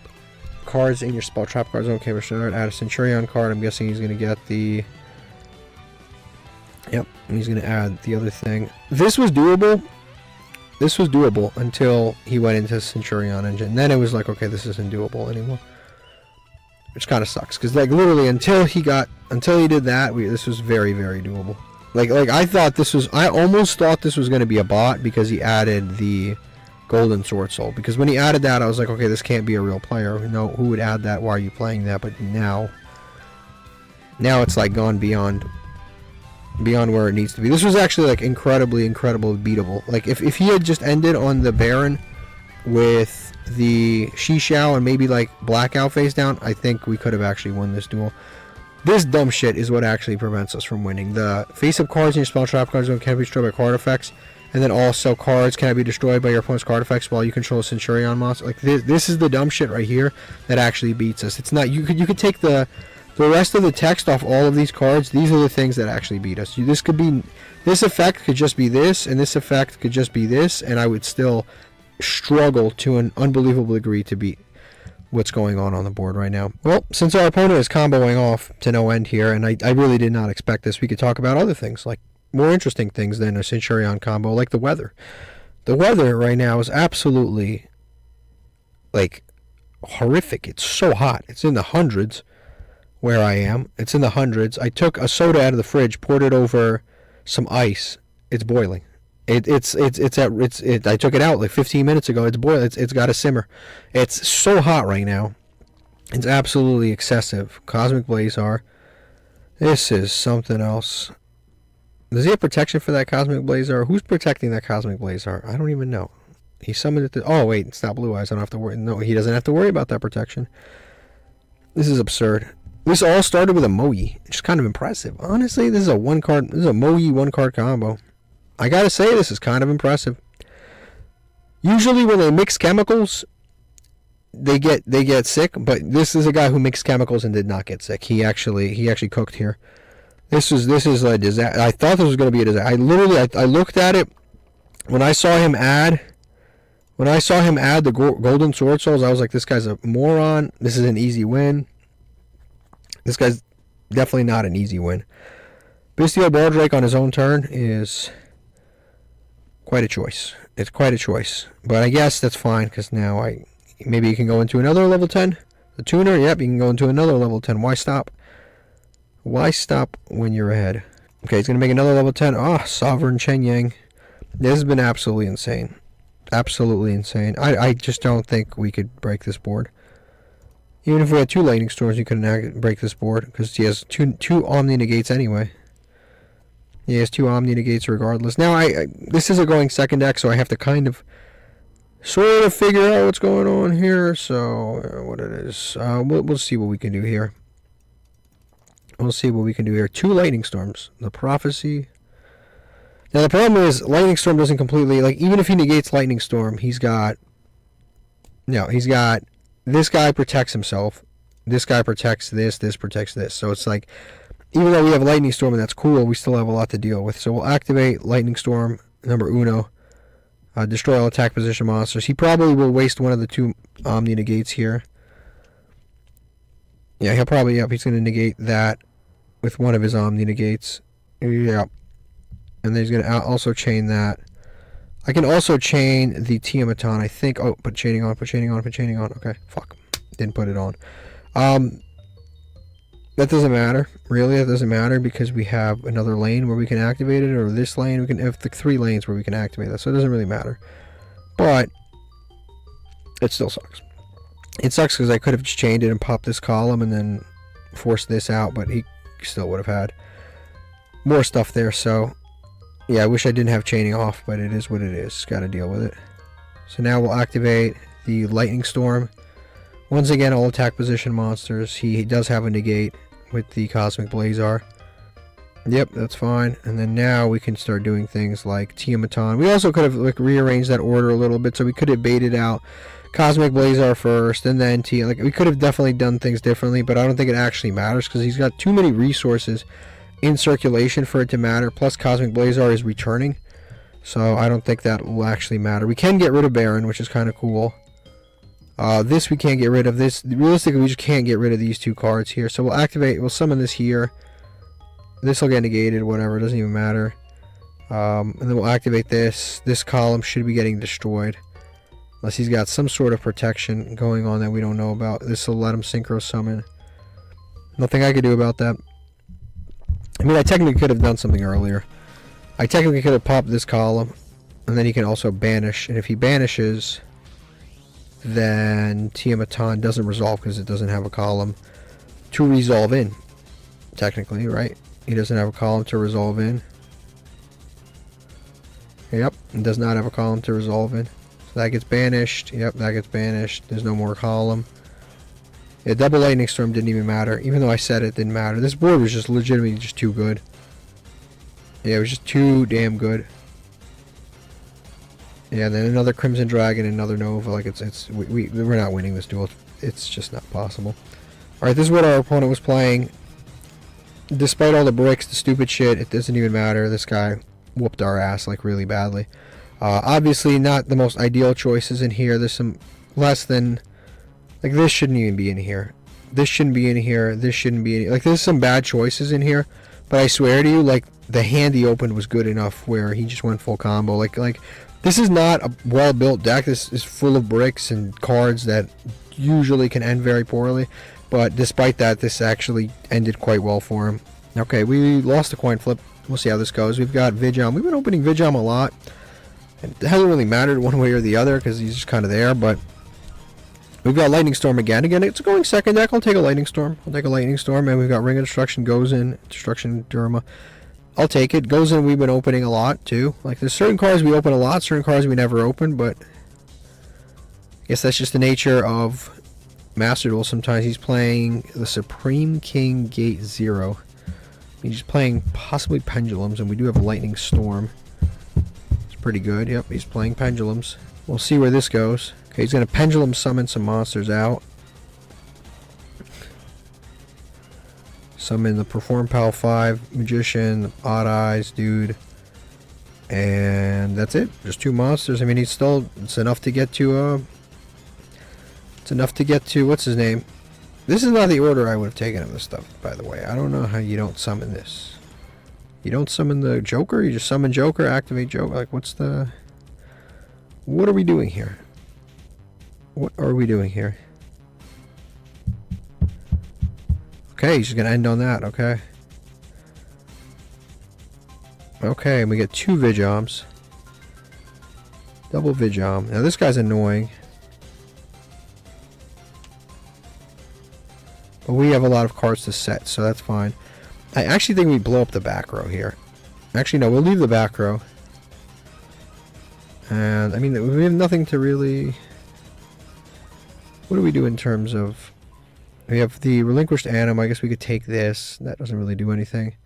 Cards in your spell trap cards. Okay, we're starting to add a Centurion card. I'm guessing he's going to get the... Yep, and he's going to add the other thing. This was doable. This was doable until he went into Centurion engine. Then it was like, okay, this isn't doable anymore. which kind of sucks because like literally until he did that, this was very, very doable. Like I almost thought this was going to be a bot because he added the golden sword soul. Because when he added that, I was like, okay, this can't be a real player. No, who would add that? Why are you playing that? But now it's like gone beyond where it needs to be. This was actually like incredibly beatable. Like if he had just ended on the Baron with the Xixiao and maybe like Blackout face down, I think we could have actually won this duel. This dumb shit is what actually prevents us from winning. The face-up cards in your spell trap card zone can be destroyed by card effects, and then also cards cannot be destroyed by your opponent's card effects while you control a Centurion monster. Like this is the dumb shit right here that actually beats us. It's not you could take the rest of the text off all of these cards. These are the things that actually beat us. This effect could just be this, and this effect could just be this, and I would still struggle to an unbelievable degree to beat what's going on the board right now. Well, since our opponent is comboing off to no end here, and I really did not expect this, we could talk about other things, like more interesting things than a Centurion combo, like the weather. The weather right now is absolutely, like, horrific. It's so hot. It's in the hundreds where I am. It's in the hundreds. I took a soda out of the fridge, poured it over some ice. It's boiling. I took it out like 15 minutes ago. It's boiling. It's got to simmer. It's so hot right now. It's absolutely excessive. Cosmic Blazar. This is something else. Does he have protection for that Cosmic Blazar? Who's protecting that Cosmic Blazar? I don't even know. He summoned it to... Oh, wait. It's not Blue Eyes. I don't have to worry. No, he doesn't have to worry about that protection. This is absurd. This all started with a Moe, which is kind of impressive. Honestly, this is a Moe one-card combo. I gotta say, this is kind of impressive. Usually when they mix chemicals, they get sick, but this is a guy who mixed chemicals and did not get sick. He actually cooked here. This is a disaster. I thought this was going to be a disaster. I looked at it when I saw him add the golden sword souls. I was like, this guy's a moron. This is an easy win. This guy's definitely not an easy win. Bestial Baldrake on his own turn is quite a choice. It's quite a choice. But I guess that's fine, because now maybe you can go into another level 10. The tuner, yep, you can go into another level 10. Why stop? Why stop when you're ahead? Okay, he's going to make another level 10. Sovereign Chen Yang. This has been absolutely insane. Absolutely insane. I just don't think we could break this board. Even if we had 2 Lightning Storms, we couldn't break this board, because he has two Omni Negates anyway. He has 2 Omni Negates regardless. Now, this is a going second deck, so I have to kind of sort of figure out what's going on here. So, what it is. We'll see what we can do here. We'll see what we can do here. 2 Lightning Storms. The Prophecy. Now, the problem is, Lightning Storm doesn't completely... Like, even if he negates Lightning Storm, he's got... No, he's got... This guy protects himself. This guy protects this. This protects this. So, it's like... Even though we have Lightning Storm and that's cool, we still have a lot to deal with. So, we'll activate Lightning Storm, number uno. Destroy all attack position monsters. He probably will waste one of the 2 Omni Negates here. Yeah, he'll probably... Yep, he's going to negate that with one of his Omni Negates. Yep. And then he's going to also chain that. I can also chain the Tiamatron, I think. Oh, put chaining on. Okay, fuck. Didn't put it on. That doesn't matter. Really, that doesn't matter because we have another lane where we can activate it, or this lane. We can have the 3 lanes where we can activate that, so it doesn't really matter. But it still sucks. It sucks because I could have just chained it and popped this column and then forced this out, but he still would have had more stuff there, so... Yeah, I wish I didn't have chaining off, but it is what it is. Got to deal with it. So now we'll activate the Lightning Storm. Once again, all attack position monsters. He does have a negate with the Cosmic Blazar. Yep, that's fine. And then now we can start doing things like Tiamatron. We also could have rearranged that order a little bit, so we could have baited out Cosmic Blazar first, and then we could have definitely done things differently, but I don't think it actually matters because he's got too many resources in circulation for it to matter. Plus Cosmic Blazar is returning, so I don't think that will actually matter. We can get rid of Baron, which is kind of cool. This we can't get rid of. This realistically we just can't get rid of these 2 cards here, so we'll summon this here. This will get negated, whatever, it doesn't even matter. And then we'll activate this. This column should be getting destroyed unless he's got some sort of protection going on that we don't know about. This will let him synchro summon. Nothing I could do about that. I mean, I technically could have done something earlier. I technically could have popped this column, and then he can also banish. And if he banishes, then Tiamat doesn't resolve because it doesn't have a column to resolve in. Technically, right? He doesn't have a column to resolve in. Yep, it does not have a column to resolve in. So that gets banished. Yep, that gets banished. There's no more column. Yeah, double lightning storm didn't even matter. Even though I said it didn't matter. This board was just legitimately just too good. Yeah, it was just too damn good. Yeah, and then another Crimson Dragon, another Nova. Like we're not winning this duel. It's just not possible. All right, this is what our opponent was playing. Despite all the bricks, the stupid shit, it doesn't even matter. This guy whooped our ass like really badly. Obviously, not the most ideal choices in here. There's some less than, like, this shouldn't even be in here. This shouldn't be in here. This shouldn't be in here. Like, there's some bad choices in here. But I swear to you, like, the hand he opened was good enough where he just went full combo. Like this is not a well-built deck. This is full of bricks and cards that usually can end very poorly. But despite that, this actually ended quite well for him. Okay, we lost the coin flip. We'll see how this goes. We've got Yugioh. We've been opening Yugioh a lot. It hasn't really mattered one way or the other because he's just kind of there. But we've got Lightning Storm again. Again, it's going second deck. I'll take a Lightning Storm. I'll take a Lightning Storm. And we've got Ring of Destruction goes in. Destruction Durma. I'll take it. Goes in, we've been opening a lot too. Like, there's certain cards we open a lot, certain cards we never open. But I guess that's just the nature of Master Duel. Sometimes he's playing the Supreme King Gate 0. He's playing possibly Pendulums, and we do have a Lightning Storm. It's pretty good. Yep, he's playing Pendulums. We'll see where this goes. Okay, he's going to Pendulum summon some monsters out. Summon the Perform Pal 5, Magician, the Odd Eyes, dude. And that's it. Just 2 monsters. I mean, he's still, it's enough to get to, what's his name? This is not the order I would have taken of this stuff, by the way. I don't know how you don't summon this. You don't summon the Joker? You just summon Joker, activate Joker? Like, what are we doing here? What are we doing here? Okay, he's just going to end on that, okay. Okay, and we get 2 Yugiohs. Double Yugioh. Now, this guy's annoying. But we have a lot of cards to set, so that's fine. I actually think we blow up the back row here. Actually, no, we'll leave the back row. And, I mean, we have nothing to really... What do we do in terms of... We have the Relinquished Anim. I guess we could take this. That doesn't really do anything.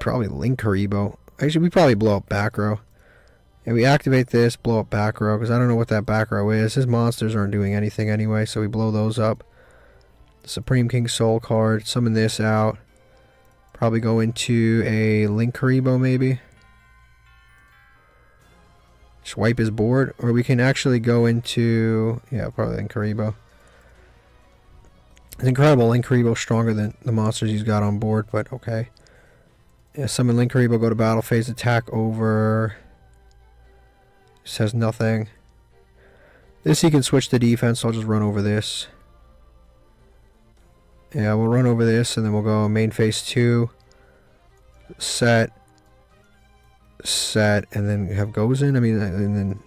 Probably Link Haribo. Actually, we probably blow up back row. And we activate this, blow up back row, because I don't know what that back row is. His monsters aren't doing anything anyway, so we blow those up. The Supreme King Soul card, summon this out. Probably go into a Link Haribo, maybe. Just wipe his board, or we can actually go into, yeah, probably Link Haribo. It's incredible. Link Haribo stronger than the monsters he's got on board, but okay. Yeah, summon Link Haribo, go to battle phase, attack over... Says nothing. This he can switch to defense, so I'll just run over this. Yeah, we'll run over this, and then we'll go main phase 2. Set, and then have goes in. I mean, and then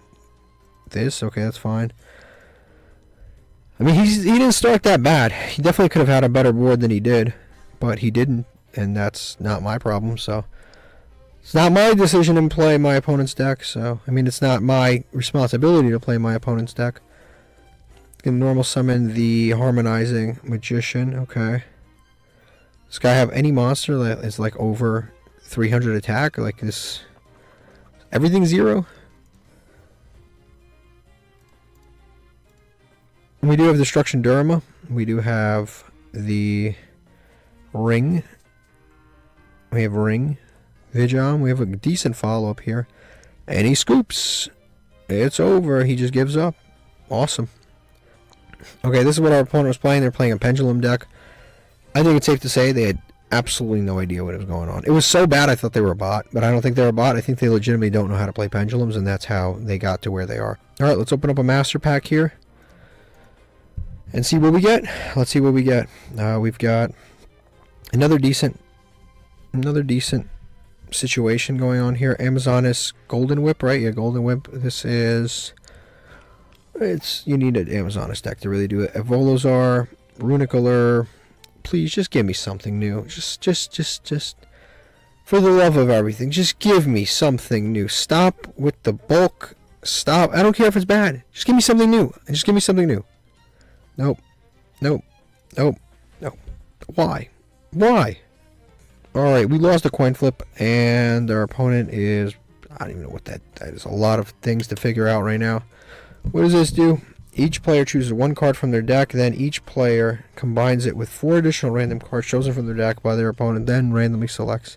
this. Okay, that's fine. I mean, he didn't start that bad. He definitely could have had a better board than he did, but he didn't, and that's not my problem, so... It's not my decision to play my opponent's deck, so... I mean, it's not my responsibility to play my opponent's deck. Can normal summon the Harmonizing Magician, okay. Does this guy have any monster that is, like, over 300 attack? Like, this... Everything 0? And we do have Destruction Durma. We do have the Ring. We have Ring. Yugioh, we have a decent follow-up here. And he scoops. It's over. He just gives up. Awesome. Okay, this is what our opponent was playing. They're playing a Pendulum deck. I think it's safe to say they had absolutely no idea what was going on. It was so bad I thought they were a bot, but I don't think they're a bot. I think they legitimately don't know how to play Pendulums, and that's how they got to where they are. Alright, let's open up a Master Pack here. and see what we get. Let's see what we get. We've got another decent situation going on here. Amazoness Golden Whip, right? Yeah, Golden Whip. This is, you need an Amazoness deck to really do it. Evolozar, Runic Allure. Please just give me something new. Just for the love of everything, just give me something new. Stop with the bulk. Stop. I don't care if it's bad. Just give me something new. Just give me something new. Nope. Nope. Nope. Nope. Why? Why? Alright, we lost a coin flip, and our opponent is... I don't even know what that is. A lot of things to figure out right now. What does this do? Each player chooses one card from their deck, then each player combines it with 4 additional random cards chosen from their deck by their opponent, then randomly selects.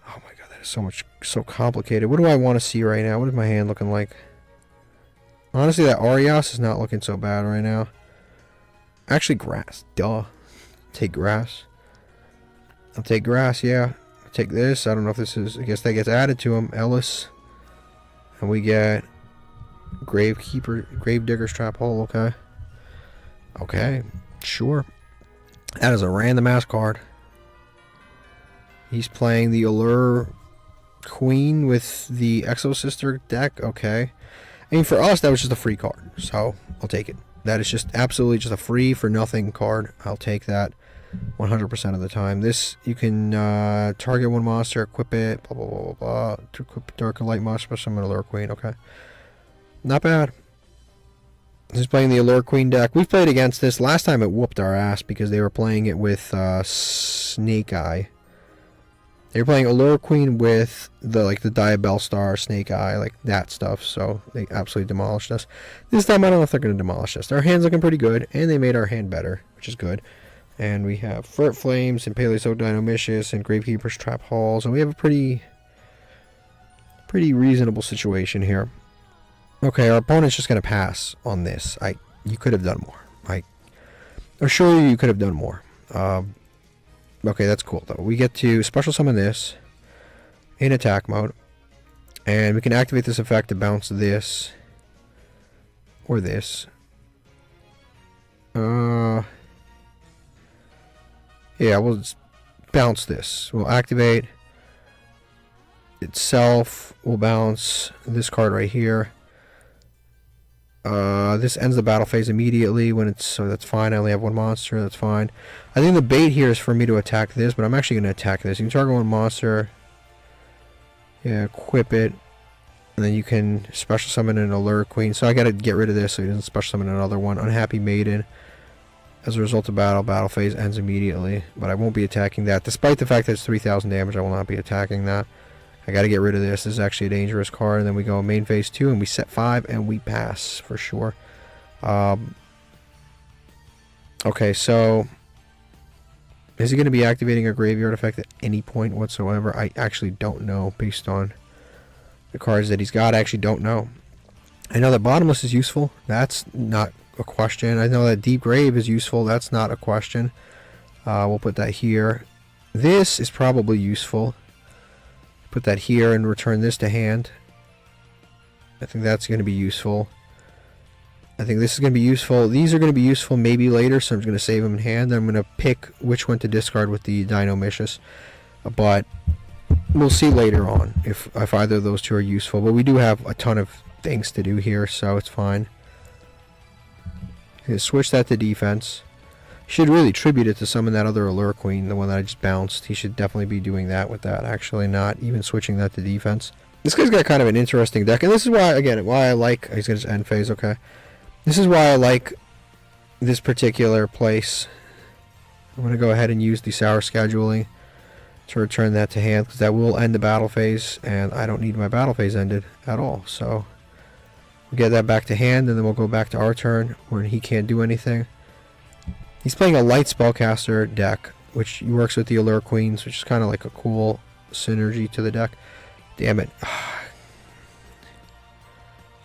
Oh my god, that is so complicated. What do I want to see right now? What is my hand looking like? Honestly, that Arias is not looking so bad right now. Actually, grass. Duh. Take grass. I'll take grass, yeah. I'll take this. I don't know if this is... I guess that gets added to him. Ellis. And we get... Gravedigger's Trap Hole, okay. Okay, sure. That is a random ass card. He's playing the Allure Queen with the Exo Sister deck, okay. I mean, for us, that was just a free card, so I'll take it. That is just absolutely just a free for nothing card. I'll take that 100% of the time. This, you can target one monster, equip it, blah, blah, blah, blah, blah. To equip Dark and Light monster, summon Allure Queen, okay. Not bad. He's playing the Allure Queen deck. We've played against this. Last time it whooped our ass because they were playing it with Snake Eye. They were playing Allure Queen with the Diabell Star, Snake Eye, like that stuff. So they absolutely demolished us. This time I don't know if they're going to demolish us. Our hand's looking pretty good, and they made our hand better, which is good. And we have Flirt Flames and Paleozoic Dinomicious and Gravekeeper's Trap Hall. So we have a pretty reasonable situation here. Okay, our opponent's just going to pass on this. You could have done more. I assure you could have done more. Okay, that's cool, though. We get to special summon this in attack mode. And we can activate this effect to bounce this. Or this. Yeah, we'll just bounce this. We'll activate itself. We'll bounce this card right here. This ends the battle phase immediately so that's fine. I only have one monster, that's fine. I think the bait here is for me to attack this, but I'm actually going to attack this. You can target one monster. Yeah, equip it. And then you can special summon an Allure Queen. So I got to get rid of this so he doesn't special summon another one. Unhappy Maiden. As a result of battle phase ends immediately. But I won't be attacking that. Despite the fact that it's 3,000 damage, I will not be attacking that. I got to get rid of this. This is actually a dangerous card. And then we go main phase 2 and we set 5 and we pass for sure. Okay, so is he going to be activating a graveyard effect at any point whatsoever? I actually don't know based on the cards that he's got. I actually don't know. I know that Bottomless is useful. That's not a question. I know that Deep Grave is useful. That's not a question. We'll put that here. This is probably useful. Put that here and return this to hand. I think that's going to be useful. I think this is going to be useful. These are going to be useful maybe later, so I'm just going to save them in hand. I'm going to pick which one to discard with the Dinomicious. But we'll see later on if either of those two are useful. But we do have a ton of things to do here, so it's fine. Switch that to defense. Should really tribute it to summon that other Allure Queen, the one that I just bounced. He should definitely be doing that with that, actually, not even switching that to defense. This guy's got kind of an interesting deck, and this is why, again, why I like... He's going to end phase, okay. This is why I like this particular place. I'm going to go ahead and use the Sour Scheduling to return that to hand, because that will end the battle phase, and I don't need my battle phase ended at all, so... We'll get that back to hand, and then we'll go back to our turn, where he can't do anything. He's playing a light spellcaster deck, which works with the Allure Queens, which is kind of like a cool synergy to the deck. Damn it. I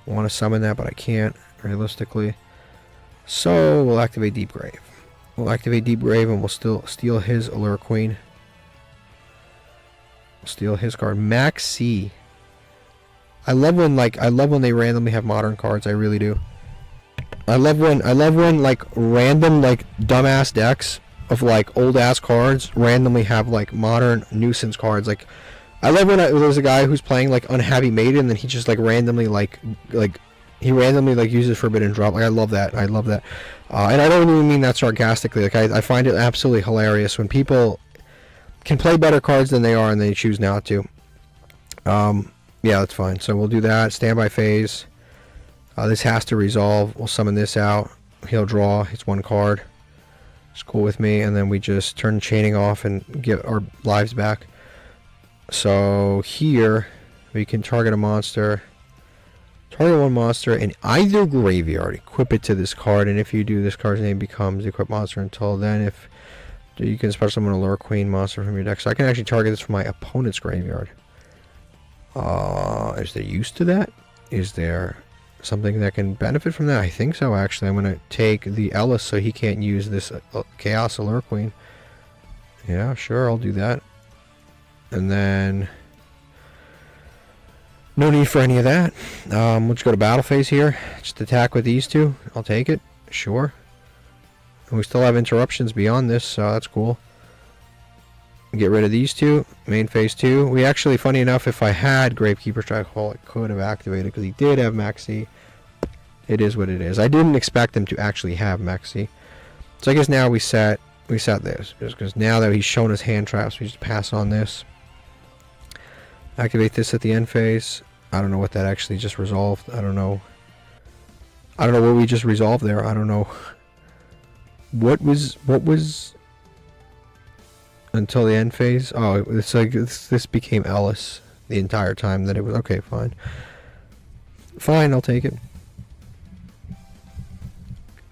want to summon that, but I can't, realistically. So, we'll activate Deep Grave. We'll activate Deep Grave, and we'll still steal his Allure Queen. We'll steal his card. Max C. I love when they randomly have modern cards, I really do. I love when like random like dumbass decks of like old ass cards randomly have like modern nuisance cards. Like I love when there's a guy who's playing like Unhappy Maiden and then he just like randomly like uses Forbidden Drop. Like I love that. And I don't even mean that sarcastically. Like I find it absolutely hilarious when people can play better cards than they are and they choose not to. Yeah, that's fine. So we'll do that. Standby phase. This has to resolve. We'll summon this out. He'll draw. It's one card. It's cool with me. And then we just turn chaining off and get our lives back. So here we can target a monster. Target one monster in either graveyard. Equip it to this card. And if you do, this card's name becomes equip monster until then. If you can special summon a Lure Queen monster from your deck. So I can actually target this from my opponent's graveyard. Is there use to that? Is there something that can benefit from that? I think so, actually. I'm going to take the Ellis so he can't use this Chaos Allure Queen. Yeah, sure, I'll do that. And then no need for any of that. We'll just go to battle phase here. Just attack with these two. I'll take it. Sure. And we still have interruptions beyond this, so that's cool. Get rid of these two. Main phase 2. We actually, funny enough, if I had Gravekeeper Strikehold, I could have activated because he did have Maxi. It is what it is. I didn't expect him to actually have Maxi. So I guess now we set this. Just because now that he's shown us hand traps, we just pass on this. Activate this at the end phase. I don't know what that actually just resolved. I don't know what we just resolved there. I don't know. What was until the end phase? Oh, it's like this became Ellis the entire time that it was. Okay, fine. Fine, I'll take it.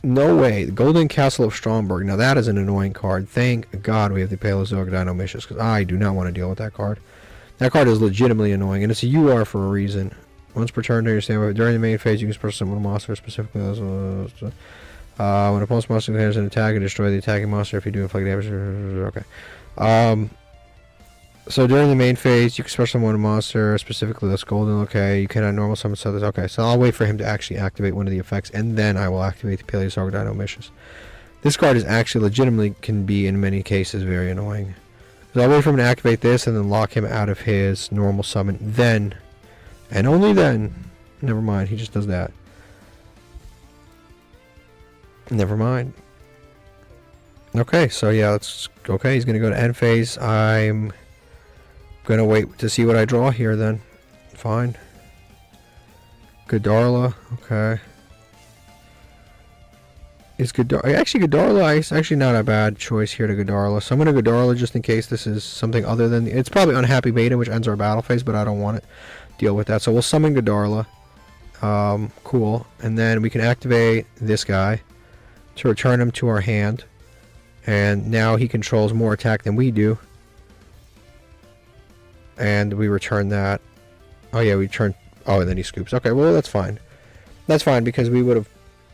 No way. The Golden Castle of Stromberg. Now that is an annoying card. Thank God we have the Paleozoic Dinomycius, because I do not want to deal with that card. That card is legitimately annoying, and it's a UR for a reason. Once per turn during your standby, during the main phase, you can special summon a monster, specifically those. When a opponent's monster declares an attack and destroy the attacking monster if you do inflict damage. Okay. So during the main phase, you can special summon a monster, specifically that's golden. Okay. You cannot normal summon others. Okay. So I'll wait for him to actually activate one of the effects, and then I will activate the Paleosaur Dinomycius. This card is actually legitimately can be in many cases very annoying. So I'll wait for him to activate this and then lock him out of his normal summon. Then, and only then, never mind, he just does that. Never mind. Okay, so yeah, okay, he's going to go to end phase. I'm going to wait to see what I draw here then. Fine. Godarla, okay. Is Godarla is actually not a bad choice here to Godarla. So I'm going to Godarla just in case this is something other than... It's probably Unhappy Maiden, which ends our battle phase, but I don't want to deal with that. So we'll summon Godarla. Cool. And then we can activate this guy to return him to our hand. And now he controls more attack than we do. And we return that. Oh yeah, we return... Oh, and then he scoops. Okay, well that's fine. That's fine because we would have...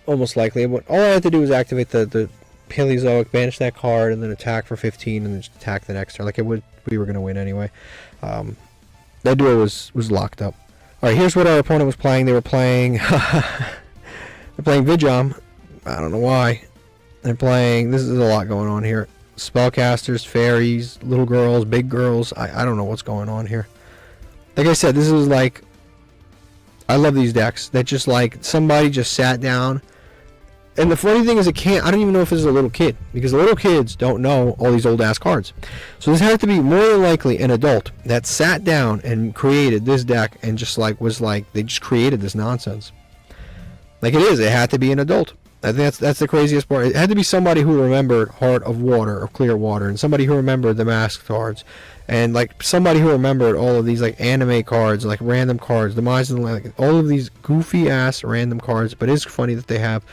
Almost likely. All I had to do was activate the Paleozoic, banish that card, and then attack for 15, and then just attack the next turn. Like we were going to win anyway. That duel was locked up. All right, here's what our opponent was playing. They were playing Vidjam. I don't know why. They're playing. This is a lot going on here. Spellcasters, fairies, little girls, big girls. I don't know what's going on here. Like I said, this is like. I love these decks that just like somebody just sat down. And the funny thing is, I don't even know if this is a little kid, because the little kids don't know all these old ass cards. So this had to be more than likely an adult that sat down and created this deck and just like they just created this nonsense. Like it had to be an adult. I think that's the craziest part. It had to be somebody who remembered Heart of Water or Clear Water, and somebody who remembered the Masked cards, and like somebody who remembered all of these like anime cards, like random cards, the Minds of the Land, like, all of these goofy ass random cards. But it's funny that they have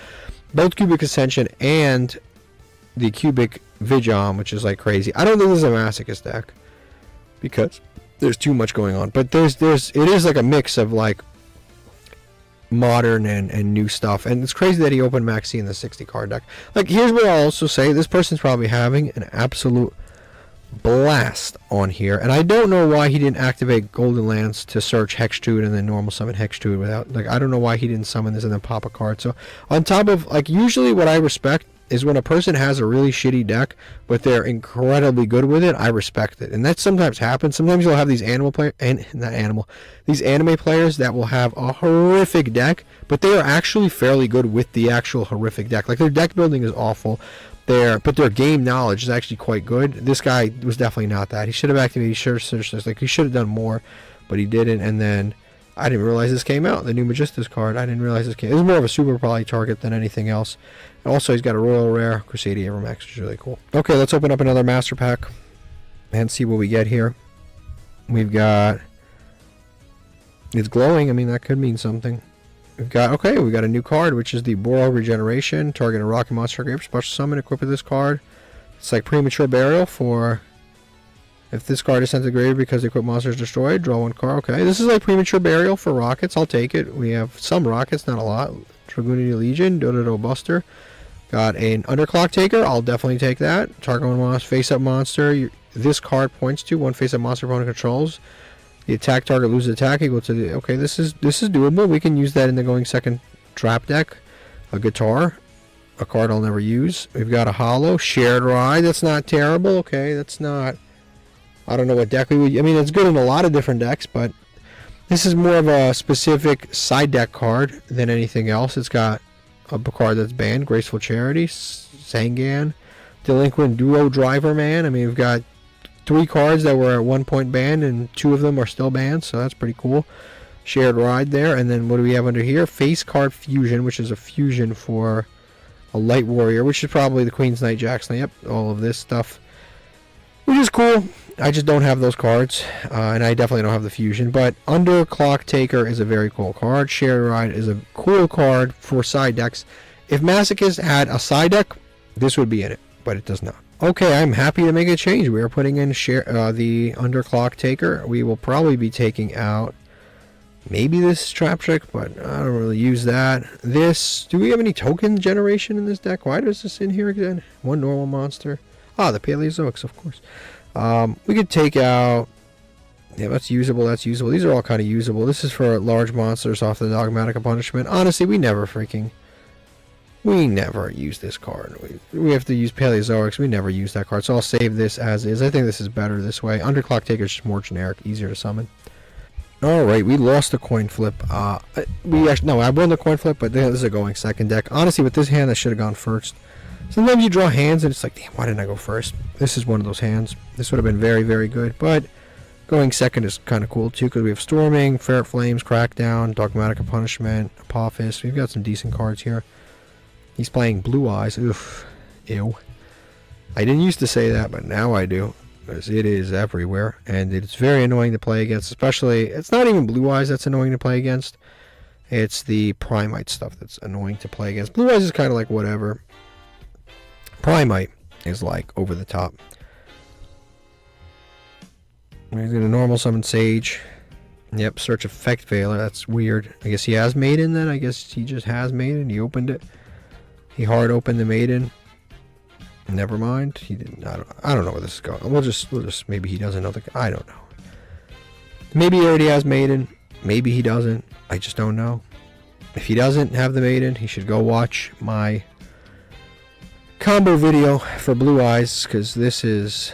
both Cubic Ascension and the Cubic Vidjam, which is like crazy. I don't think this is a Masochist deck because there's too much going on. But it is like a mix of like modern and new stuff. And it's crazy that he opened Maxi in the 60 card deck. Like, here's what I'll also say. This person's probably having an absolute Blast on here, and I don't know why he didn't activate Golden Lance to search Hextrude and then normal summon Hextrude without, like, I don't know why he didn't summon this and then pop a card. So on top of, like, usually what I respect is when a person has a really shitty deck but they're incredibly good with it, I respect it. And that sometimes happens. Sometimes you'll have these anime players that will have a horrific deck, but they are actually fairly good with the actual horrific deck. Like, their deck building is awful, but their game knowledge is actually quite good. This guy was definitely not that. He should have activated, he should have searched this, like, he should have done more, but he didn't. And then I didn't realize this came out, the new Magistus card. I didn't realize this came. It was more of a super probably target than anything else. Also, he's got a Royal Rare, Crusadia Avermax, which is really cool. Okay, let's open up another Master Pack and see what we get here. We've got, it's glowing. I mean, that could mean something. We've got a new card, which is the Boro Regeneration. Target a rocket monster grave, special summon, equip with this card. It's like Premature Burial for, if this card is sent to the grave because the equipped monster is destroyed, draw one card. Okay, this is like Premature Burial for rockets. I'll take it. We have some rockets, not a lot. Dragoon Legion, Dodo Buster. Got an Underclock Taker. I'll definitely take that. Target one monster, face-up monster. This card points to one face-up monster opponent controls. The attack target loses attack equal to the... Okay, this is doable. We can use that in the going second trap deck. A guitar. A card I'll never use. We've got a Hollow. Shared Ride. That's not terrible. Okay, that's not... I don't know what deck we would... I mean, it's good in a lot of different decks, but this is more of a specific side deck card than anything else. It's got a card that's banned. Graceful Charity. Sangan. Delinquent Duo Driver Man. I mean, we've got 3 cards that were at one point banned, and 2 of them are still banned, so that's pretty cool. Shared Ride there, and then what do we have under here? Face Card Fusion, which is a fusion for a Light Warrior, which is probably the Queen's Knight, Jack's Knight. Yep, all of this stuff, which is cool. I just don't have those cards, and I definitely don't have the fusion, but Underclock Taker is a very cool card. Shared Ride is a cool card for side decks. If Masochist had a side deck, this would be in it, but it does not. Okay, I'm happy to make a change. We are putting in the Underclock Taker. We will probably be taking out maybe this Trap Trick, but I don't really use that. This, do we have any token generation in this deck? Why does this in here again? One normal monster. Ah, the Paleozoics, of course. We could take out, yeah, that's usable, that's usable. These are all kind of usable. This is for large monsters off the Dogmatic Punishment. Honestly, we never use this card. We have to use Paleozoics. We never use that card, so I'll save this as is. I think this is better this way. Underclock Taker is just more generic, easier to summon. Alright, we lost the coin flip. I won the coin flip, but this is a going second deck. Honestly, with this hand, I should have gone first. Sometimes you draw hands, and it's like, damn, why didn't I go first? This is one of those hands. This would have been very, very good, but going second is kind of cool, too, because we have Storming, Ferret Flames, Crackdown, Dogmatic Punishment, Apophis. We've got some decent cards here. He's playing Blue Eyes. Oof. Ew. I didn't used to say that, but now I do. Because it is everywhere. And it's very annoying to play against. Especially, it's not even Blue Eyes that's annoying to play against. It's the Primite stuff that's annoying to play against. Blue Eyes is kind of like whatever. Primite is like over the top. He's going to normal summon Sage. Yep, search Effect Veiler. That's weird. I guess he has Maiden then. I guess he just has Maiden. He opened it. He hard opened the Maiden. Never mind. He didn't. I don't know where this is going. We'll just maybe he doesn't know I don't know. Maybe he already has Maiden. Maybe he doesn't. I just don't know. If he doesn't have the Maiden, he should go watch my combo video for Blue Eyes, because this is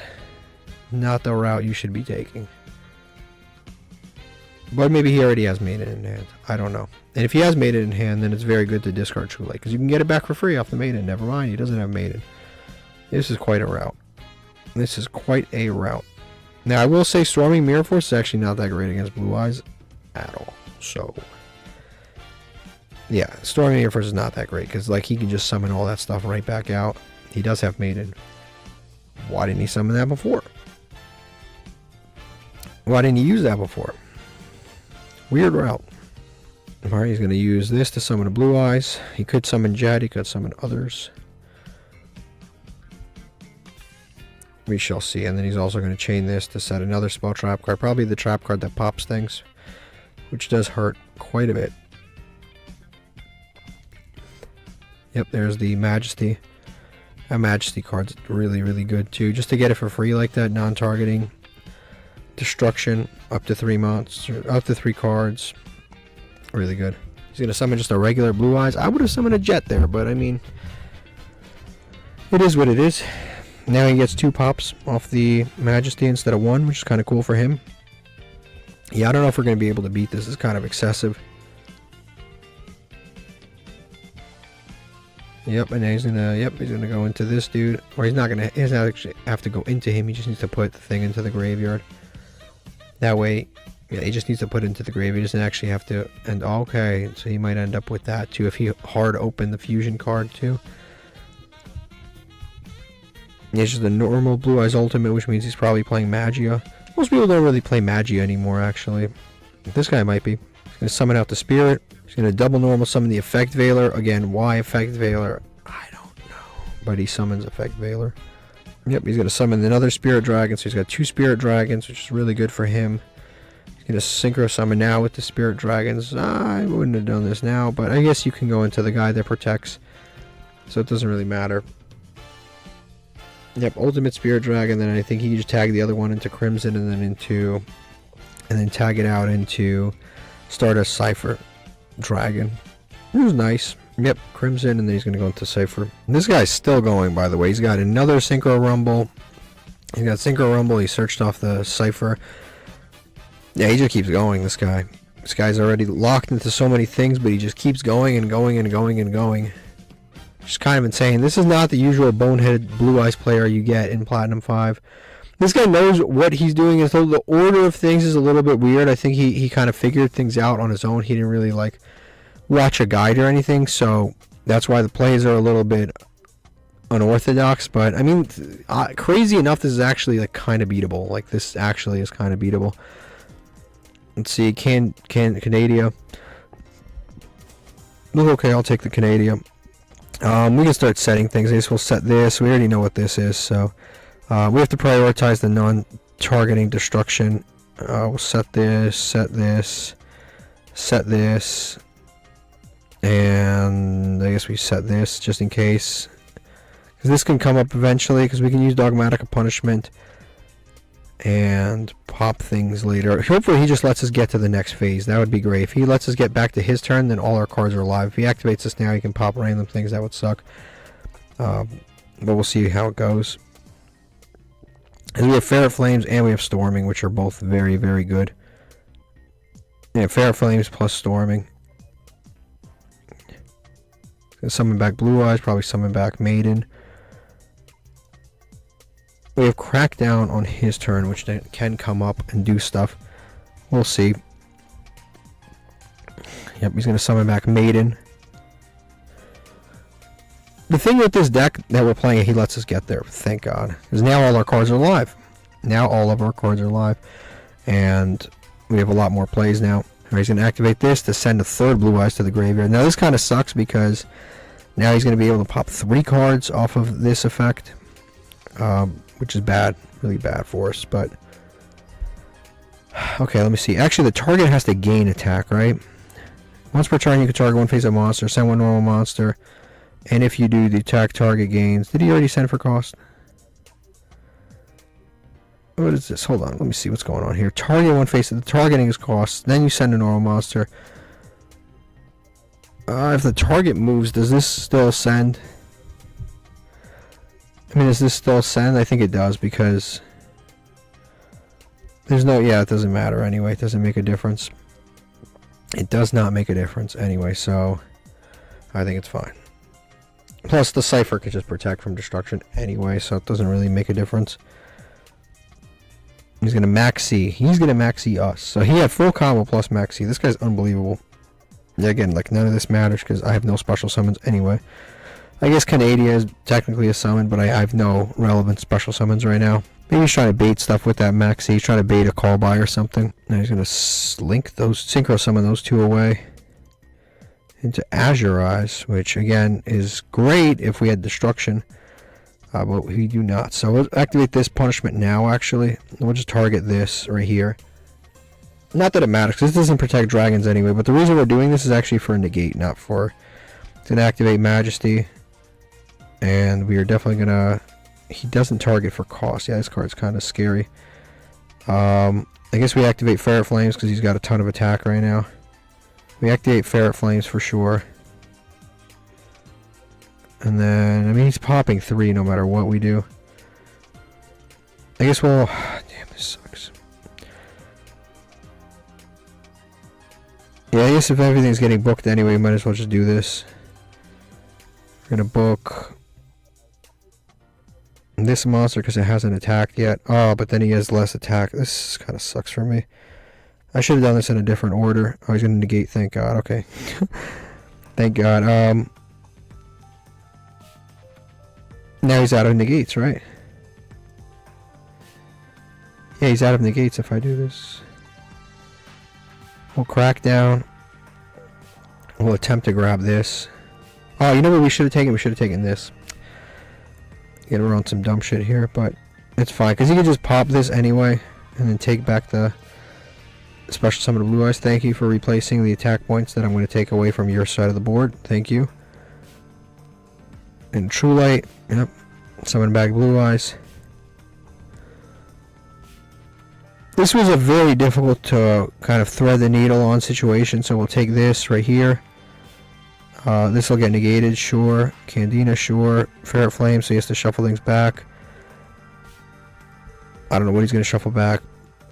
not the route you should be taking. But maybe he already has Maiden in hand. I don't know. And if he has Maiden in hand, then it's very good to discard True Light, because you can get it back for free off the Maiden. Never mind, he doesn't have Maiden. This is quite a route. This is quite a route. Now, I will say Storming Mirror Force is actually not that great against Blue Eyes at all. So, yeah, Storming Mirror Force is not that great, because like he can just summon all that stuff right back out. He does have Maiden. Why didn't he summon that before? Why didn't he use that before? Weird route. Alright, he's going to use this to summon a Blue Eyes. He could summon Jet, he could summon others. We shall see. And then he's also going to chain this to set another spell trap card. Probably the trap card that pops things, which does hurt quite a bit. Yep, there's the Majesty. That Majesty card's really, really good too. Just to get it for free like that, non-targeting. Destruction, up to 3 monsters, up to 3 cards. Really good. He's going to summon just a regular Blue Eyes. I would have summoned a Jet there, but I mean, it is what it is. Now he gets 2 pops off the Majesty instead of 1, which is kind of cool for him. Yeah, I don't know if we're going to be able to beat this. It's kind of excessive. Yep, and he's gonna go into this dude. Or he doesn't actually have to go into him. He just needs to put the thing into the graveyard. That way, yeah, he just needs to put it into the graveyard. He doesn't actually have to. And okay, so he might end up with that too if he hard open the fusion card too. It's just the normal Blue Eyes Ultimate, which means he's probably playing Magia. Most people don't really play Magia anymore, actually. This guy might be. He's gonna summon out the Spirit. He's going to double normal summon the Effect Veiler. Again, why Effect Veiler? I don't know. But he summons Effect Veiler. Yep, he's going to summon another Spirit Dragon. So he's got 2 Spirit Dragons, which is really good for him. He's going to Synchro Summon now with the Spirit Dragons. I wouldn't have done this now, but I guess you can go into the guy that protects. So it doesn't really matter. Yep, Ultimate Spirit Dragon. Then I think he can just tag the other one into Crimson and then tag it out into Stardust Cypher Dragon. It was nice. Yep, Crimson, and then he's going to go into Cypher. And this guy's still going, by the way. He's got another Synchro Rumble. He's got Synchro Rumble. He searched off the Cypher. Yeah, he just keeps going, this guy. This guy's already locked into so many things, but he just keeps going and going and going and going. Just kind of insane. This is not the usual boneheaded Blue Eyes player you get in Platinum 5. This guy knows what he's doing, and so the order of things is a little bit weird. I think he kind of figured things out on his own. He didn't really like watch a guide or anything, so that's why the plays are a little bit unorthodox. But I mean, crazy enough, this is actually like kind of beatable. Like this actually is kind of beatable. Let's see, Canadia. Okay, I'll take the Canadia. We can start setting things. I guess we'll set this. We already know what this is, so. We have to prioritize the non-targeting destruction. We'll set this, set this, set this, and I guess we set this just in case. Because this can come up eventually, because we can use Dogmatic Punishment and pop things later. Hopefully he just lets us get to the next phase. That would be great. If he lets us get back to his turn, then all our cards are alive. If he activates this now, he can pop random things. That would suck. But we'll see how it goes. And we have Ferret Flames and we have Storming, which are both very, very good. Yeah, Ferret Flames plus Storming. Gonna summon back Blue Eyes, probably summon back Maiden. We have Crackdown on his turn, which can come up and do stuff. We'll see. Yep, he's gonna summon back Maiden. The thing with this deck that we're playing, he lets us get there. Thank God. Because now all our cards are live. Now all of our cards are live. And we have a lot more plays now. He's going to activate this to send a third Blue Eyes to the graveyard. Now this kind of sucks because now he's going to be able to pop 3 cards off of this effect. Which is bad. Really bad for us. But okay, let me see. Actually, the target has to gain attack, right? Once per turn, you can target one face-up monster, send one normal monster. And if you do, the attack target gains. Did he already send for cost? What is this? Hold on. Let me see what's going on here. Target one face. The targeting is cost. Then you send a normal monster. If the target moves, does this still send? I mean, does this still send? I think it does because there's no... Yeah, it doesn't matter anyway. It doesn't make a difference. It does not make a difference anyway, so I think it's fine. Plus, the Cypher can just protect from destruction anyway, so it doesn't really make a difference. He's going to maxi. He's going to maxi us. So he had full combo plus maxi. This guy's unbelievable. Yeah, again, like, none of this matters because I have no special summons anyway. I guess Canadia is technically a summon, but I have no relevant special summons right now. Maybe he's trying to bait stuff with that maxi. He's trying to bait a call by or something. Now he's going to link those, synchro summon those 2 away into Azure Eyes, which again is great if we had destruction, but we do not. So we'll activate this punishment now. Actually, we'll just target this right here. Not that it matters because this doesn't protect dragons anyway, but the reason we're doing this is actually for negate, not for to activate Majesty. And we are definitely gonna... He doesn't target for cost. Yeah, this card's kind of scary. I guess we activate Ferret Flames because he's got a ton of attack right now. We activate Ferret Flames for sure. And then, I mean, he's popping 3 no matter what we do. I guess we'll... Damn, this sucks. Yeah, I guess if everything's getting booked anyway, we might as well just do this. We're gonna book this monster because it hasn't attacked yet. Oh, but then he has less attack. This kind of sucks for me. I should have done this in a different order. Oh, he's gonna negate. Thank God. Okay. Thank God. Now he's out of negates, right? Yeah, he's out of negates if I do this. We'll crack down. We'll attempt to grab this. Oh, you know what we should have taken? We should have taken this. Get around some dumb shit here, but it's fine. Because he can just pop this anyway. And then take back the special summon of Blue Eyes. Thank you for replacing the attack points that I'm going to take away from your side of the board. Thank you. And True Light. Yep. Summon back Blue Eyes. This was a very difficult to kind of thread the needle on situation, so we'll take this right here. This will get negated, sure. Candina, sure. Ferret Flame, so he has to shuffle things back. I don't know what he's going to shuffle back.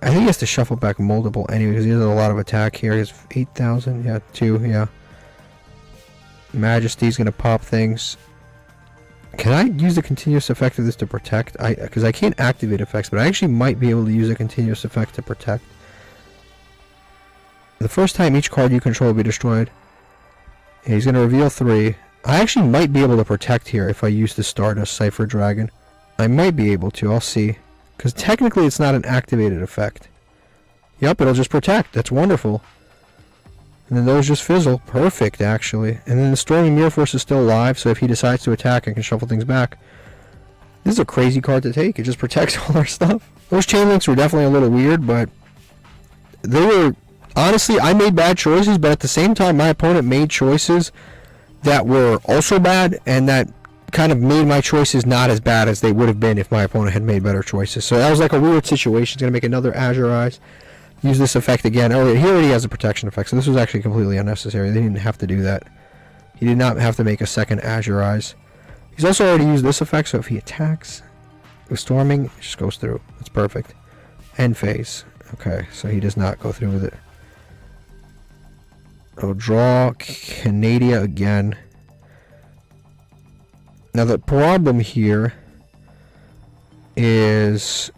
I think he has to shuffle back multiple anyway, because he has a lot of attack here. He has 8,000, yeah, 2, yeah. Majesty's going to pop things. Can I use the continuous effect of this to protect? Because I can't activate effects, but I actually might be able to use a continuous effect to protect. The first time each card you control will be destroyed. Yeah, he's going to reveal 3. I actually might be able to protect here if I use the Stardust Cypher Dragon. I might be able to, I'll see. Because technically it's not an activated effect. Yep, it'll just protect. That's wonderful. And then those just fizzle. Perfect, actually. And then the Storming Mirror Force is still alive, so if he decides to attack, I can shuffle things back. This is a crazy card to take. It just protects all our stuff. Those chain links were definitely a little weird, but they were... Honestly, I made bad choices, but at the same time, my opponent made choices that were also bad, and that kind of made my choices not as bad as they would have been if my opponent had made better choices. So that was like a weird situation. It's going to make another Azure Eyes. Use this effect again. Oh, he already has a protection effect, so this was actually completely unnecessary. They didn't have to do that. He did not have to make a second Azure Eyes. He's also already used this effect, so if he attacks with Storming, it just goes through. That's perfect. End phase. Okay, so he does not go through with it. I'll draw Canadia again. Now the problem here is...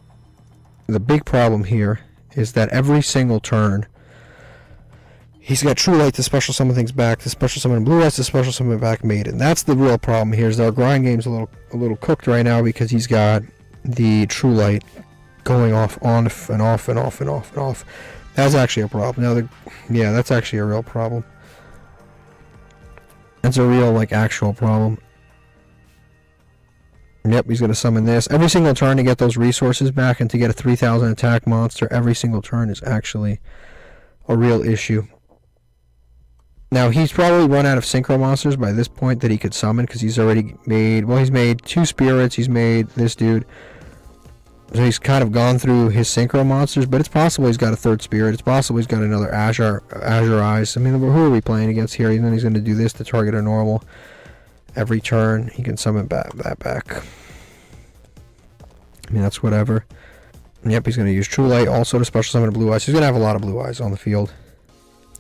The big problem here is that every single turn he's got True Light to special summon things back, to special summon Blue Eyes, to special summon back Maiden. That's the real problem here, is our grind game's a little cooked right now because he's got the True Light going off on and off and off and off and off. That's actually a problem. Now, yeah, that's actually a real problem. That's a real, like, actual problem. Yep, he's going to summon this. Every single turn to get those resources back and to get a 3,000 attack monster every single turn is actually a real issue. Now, he's probably run out of synchro monsters by this point that he could summon because he's already made... Well, he's made 2 spirits. He's made this dude. So he's kind of gone through his synchro monsters, but it's possible he's got a 3rd spirit. It's possible he's got another Azure Eyes. I mean, who are we playing against here? And then he's going to do this to target a normal. Every turn, he can summon that back. I mean, that's whatever. Yep, he's going to use True Light also to special summon a Blue Eyes. He's going to have a lot of Blue Eyes on the field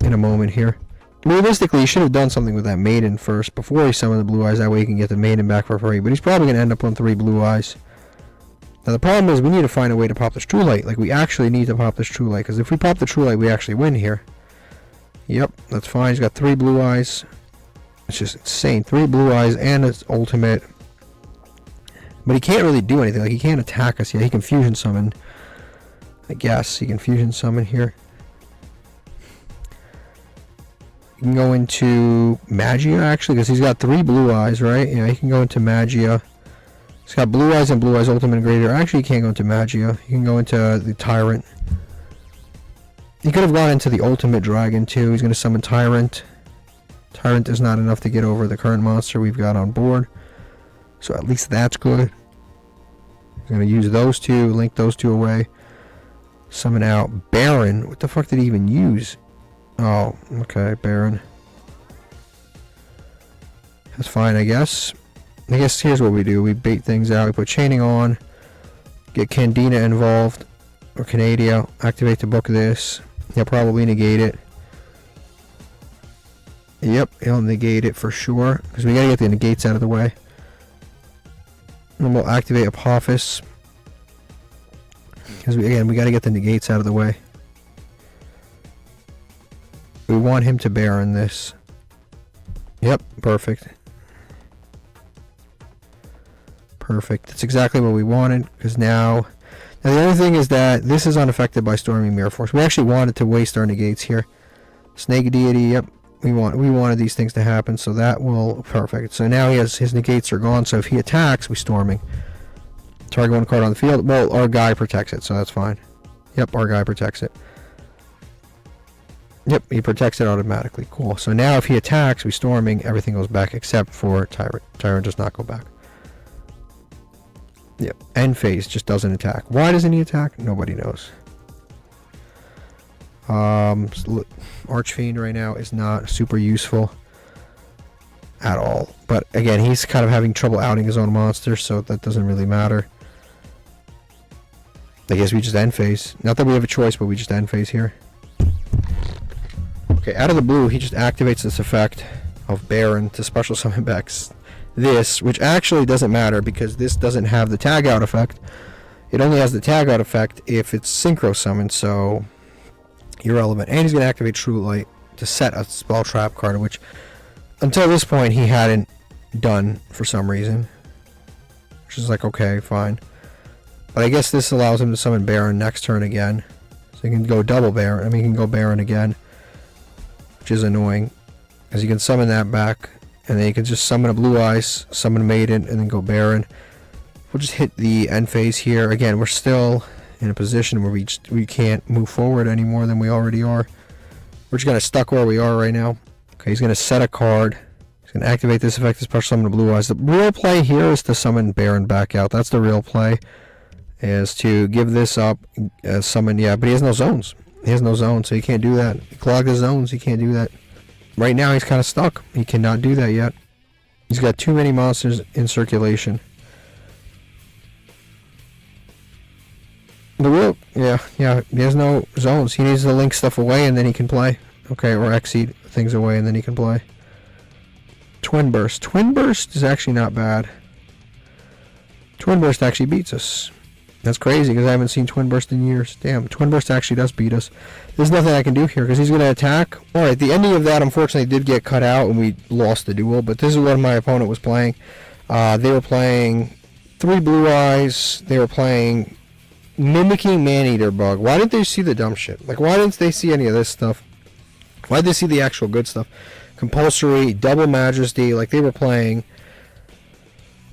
in a moment here. Realistically, he should have done something with that Maiden first before he summoned the Blue Eyes. That way he can get the Maiden back for free. But he's probably going to end up on 3 Blue Eyes. Now the problem is we need to find a way to pop this True Light. Like, we actually need to pop this True Light. Because if we pop the True Light, we actually win here. Yep, that's fine. He's got 3 Blue Eyes. It's just insane. 3 Blue Eyes and its ultimate. But he can't really do anything. Like, he can't attack us yet. He can fusion summon. I guess he can fusion summon here. He can go into Magia, actually, because he's got 3 Blue Eyes, right? Yeah, he can go into Magia. He's got Blue Eyes and Blue Eyes Ultimate Greater. Actually, he can't go into Magia. He can go into the Tyrant. He could have gone into the Ultimate Dragon, too. He's going to summon Tyrant. Tyrant is not enough to get over the current monster we've got on board. So at least that's good. I'm going to use those two, link those two away. Summon out Baron. What the fuck did he even use? Oh, okay, Baron. That's fine, I guess. I guess here's what we do. We bait things out. We put chaining on. Get Candina involved. Or Canadia. Activate the book of this. He'll probably negate it. Yep, he'll negate it for sure. Because we gotta get the negates out of the way. And we'll activate Apophis. Because we gotta get the negates out of the way. We want him to Baron this. Yep, perfect. Perfect. That's exactly what we wanted. Because now the only thing is that this is unaffected by Stormy Mirror Force. We actually wanted to waste our negates here. Snake Deity, yep. We wanted these things to happen, so that will perfect. So now he has his negates are gone. So if he attacks, we Storming. Target one card on the field. Well, our guy protects it, so that's fine. Yep, our guy protects it. Yep, he protects it automatically. Cool. So now if he attacks, we Storming. Everything goes back except for Tyrant. Tyrant does not go back. Yep, end phase just doesn't attack. Why doesn't he attack? Nobody knows. Archfiend right now is not super useful at all. But again, he's kind of having trouble outing his own monsters, so that doesn't really matter. I guess we just end phase. Not that we have a choice, but we just end phase here. Okay, out of the blue, he just activates this effect of Baron to special summon back this, which actually doesn't matter because this doesn't have the tag out effect. It only has the tag out effect if it's synchro summoned, so irrelevant. And he's going to activate True Light to set a spell trap card, which until this point he hadn't done for some reason. Which is like, okay, fine. But I guess this allows him to summon Baron next turn again. So he can go double Baron. I mean, he can go Baron again. Which is annoying. Because he can summon that back. And then he can just summon a Blue Eyes, summon a Maiden, and then go Baron. We'll just hit the end phase here. Again, we're still in a position where we can't move forward any more than we already are. We're just kind of stuck where we are right now. Okay, he's going to set a card. He's going to activate this effect to special summon a Blue Eyes. The real play here is to summon Baron back out. That's the real play. Is to give this up, summon, yeah, but he has no zones. He has no zones, so he can't do that. He clogged his zones, he can't do that. Right now he's kind of stuck. He cannot do that yet. He's got too many monsters in circulation. The real, yeah, he has no zones. He needs to link stuff away and then he can play. Okay, or exceed things away and then he can play. Twin Burst. Twin Burst is actually not bad. Twin Burst actually beats us. That's crazy because I haven't seen Twin Burst in years. Damn, Twin Burst actually does beat us. There's nothing I can do here because he's going to attack. Alright, the ending of that unfortunately did get cut out and we lost the duel, but this is what my opponent was playing. They were playing 3 Blue Eyes. They were playing Mimicking Maneater Bug. Why didn't they see the dumb shit? Like, why didn't they see any of this stuff? Why did they see the actual good stuff? Compulsory, Double Majesty, like they were playing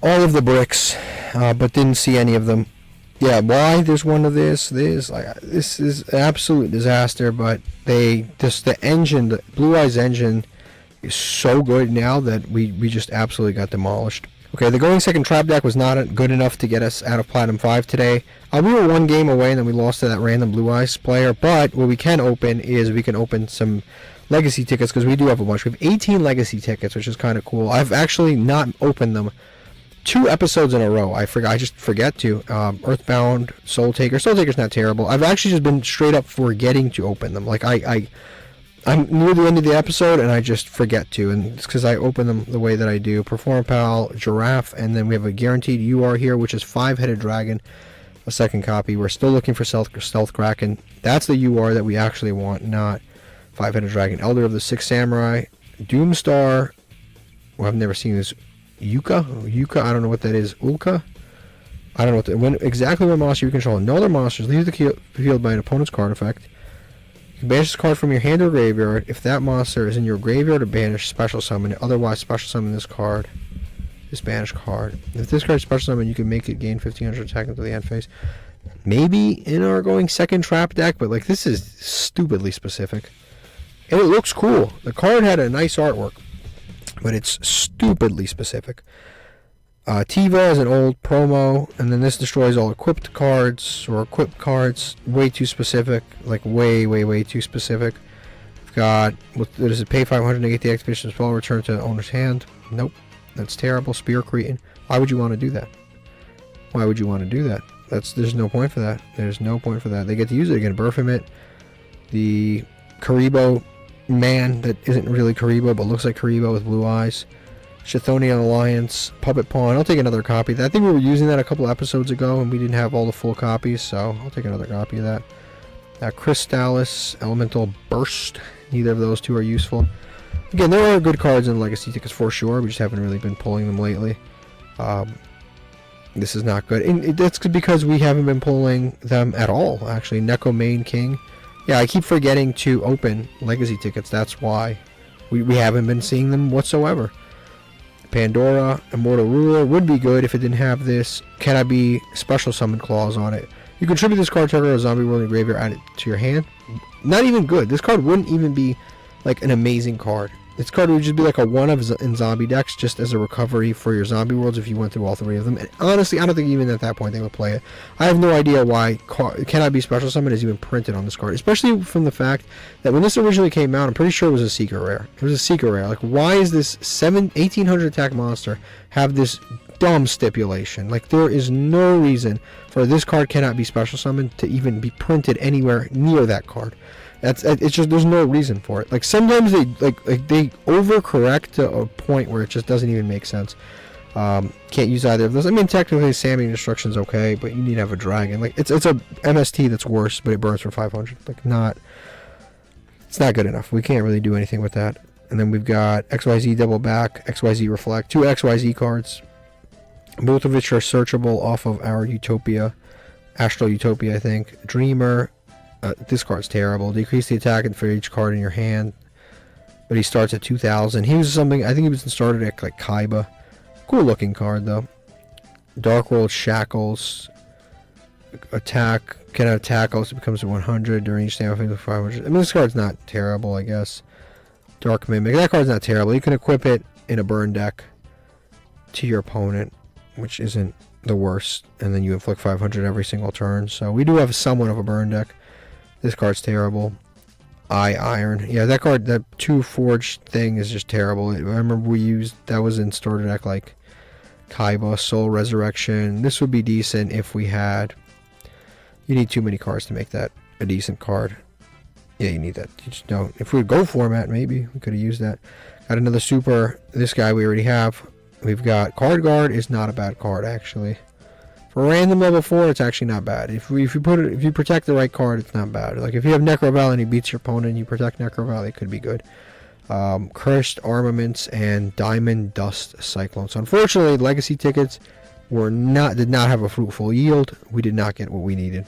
all of the bricks, but didn't see any of them. Yeah, why there's one of this is an absolute disaster, but the engine, the Blue Eyes engine is so good now that we just absolutely got demolished. Okay, the going second trap deck was not good enough to get us out of Platinum 5 today. We were 1 game away and then we lost to that random Blue Eyes player, but what we can open is we can open some Legacy tickets because we do have a bunch. We have 18 Legacy tickets, which is kind of cool. I've actually not opened them 2 episodes in a row. I just forget to. Earthbound, Soul Taker. Soul Taker's not terrible. I've actually just been straight up forgetting to open them. Like I'm near the end of the episode and I just forget to, and it's because I open them the way that I do. Perform Pal, Giraffe, and then we have a guaranteed UR here, which is 5-headed dragon, a second copy. We're still looking for Stealth Kraken. That's the UR that we actually want, not 5-headed dragon. Elder of the Six Samurai, Doomstar. Well, I've never seen this. Yuka, I don't know what that is. Ulka, I don't know exactly what monster you control. No other monsters leave the field by an opponent's card effect. You can banish this card from your hand or graveyard. If that monster is in your graveyard or banish, special summon it. Otherwise, special summon this card. This banished card. If this card is special summon, you can make it gain 1500 attack until the end phase. Maybe in our going second trap deck, but like this is stupidly specific. And it looks cool. The card had a nice artwork, but it's stupidly specific. Tiva is an old promo, and then this destroys all equipped cards, or equipped cards, way too specific, like way too specific. We've got, what does it, pay 500 to get the expedition spell returned to the owner's hand? Nope, that's terrible. Spear Cretan. Why would you want to do that? Why would you want to do that? There's no point for that. There's no point for that. They get to use it again. Burfamit, the Karibo man that isn't really Karibo, but looks like Karibo with blue eyes. Chthonian Alliance, Puppet Pawn. I'll take another copy. I think we were using that a couple episodes ago, and we didn't have all the full copies, so I'll take another copy of that. Crystallis, Elemental Burst. Neither of those two are useful. Again, there are good cards in Legacy tickets for sure. We just haven't really been pulling them lately. This is not good. And that's because we haven't been pulling them at all, actually. Neko Main King. Yeah, I keep forgetting to open Legacy tickets. That's why we haven't been seeing them whatsoever. Pandora, Immortal Ruler would be good if it didn't have this Can I Be special summon clause on it. You contribute this card to a zombie world in the graveyard, add it to your hand. Not even good. This card wouldn't even be like an amazing card. This card would just be like a one of in zombie decks, just as a recovery for your zombie worlds if you went through all three of them. And honestly, I don't think even at that point they would play it. I have no idea why Can I Be special summon is even printed on this card, especially from the fact that when this originally came out, I'm pretty sure it was a secret rare. It was a secret rare. Like, why is this 1800 attack monster have this dumb stipulation? Like, there is no reason for this card Cannot Be special summoned to even be printed anywhere near that card. It's just, there's no reason for it. Like, sometimes they they overcorrect to a point where it just doesn't even make sense. Can't use either of those. I mean, technically Sammy Destruction's okay, but you need to have a dragon. Like, it's a MST that's worse, but it burns for 500. Like, it's not good enough. We can't really do anything with that. And then we've got XYZ Double Back, XYZ Reflect, 2 XYZ cards, both of which are searchable off of our Utopia, Astral Utopia, I think. Dreamer. This card's terrible. Decrease the attack for each card in your hand, but he starts at 2,000. He was something, I think he was started at like Kaiba. Cool looking card though. Dark World Shackles. Attack, can attack, also becomes a 100 during each stand of 500. I mean, this card's not terrible, I guess. Dark Mimic. That card's not terrible. You can equip it in a burn deck to your opponent, which isn't the worst, and then you inflict 500 every single turn. So we do have somewhat of a burn deck. This card's terrible. Eye Iron. Yeah, that card, that 2 forged thing is just terrible. I remember we used, that was in starter deck like Kaiba, Soul Resurrection. This would be decent if we had, you need too many cards to make that a decent card. Yeah, you need that. You just don't. If we would go format, maybe we could have used that. Got another super. This guy we already have. We've got Card Guard is not a bad card actually. For random level 4, it's actually not bad. If you protect the right card, it's not bad. Like if you have Necroval and he beats your opponent and you protect Necroval, it could be good. Cursed Armaments and Diamond Dust Cyclone. So unfortunately, Legacy tickets did not have a fruitful yield. We did not get what we needed.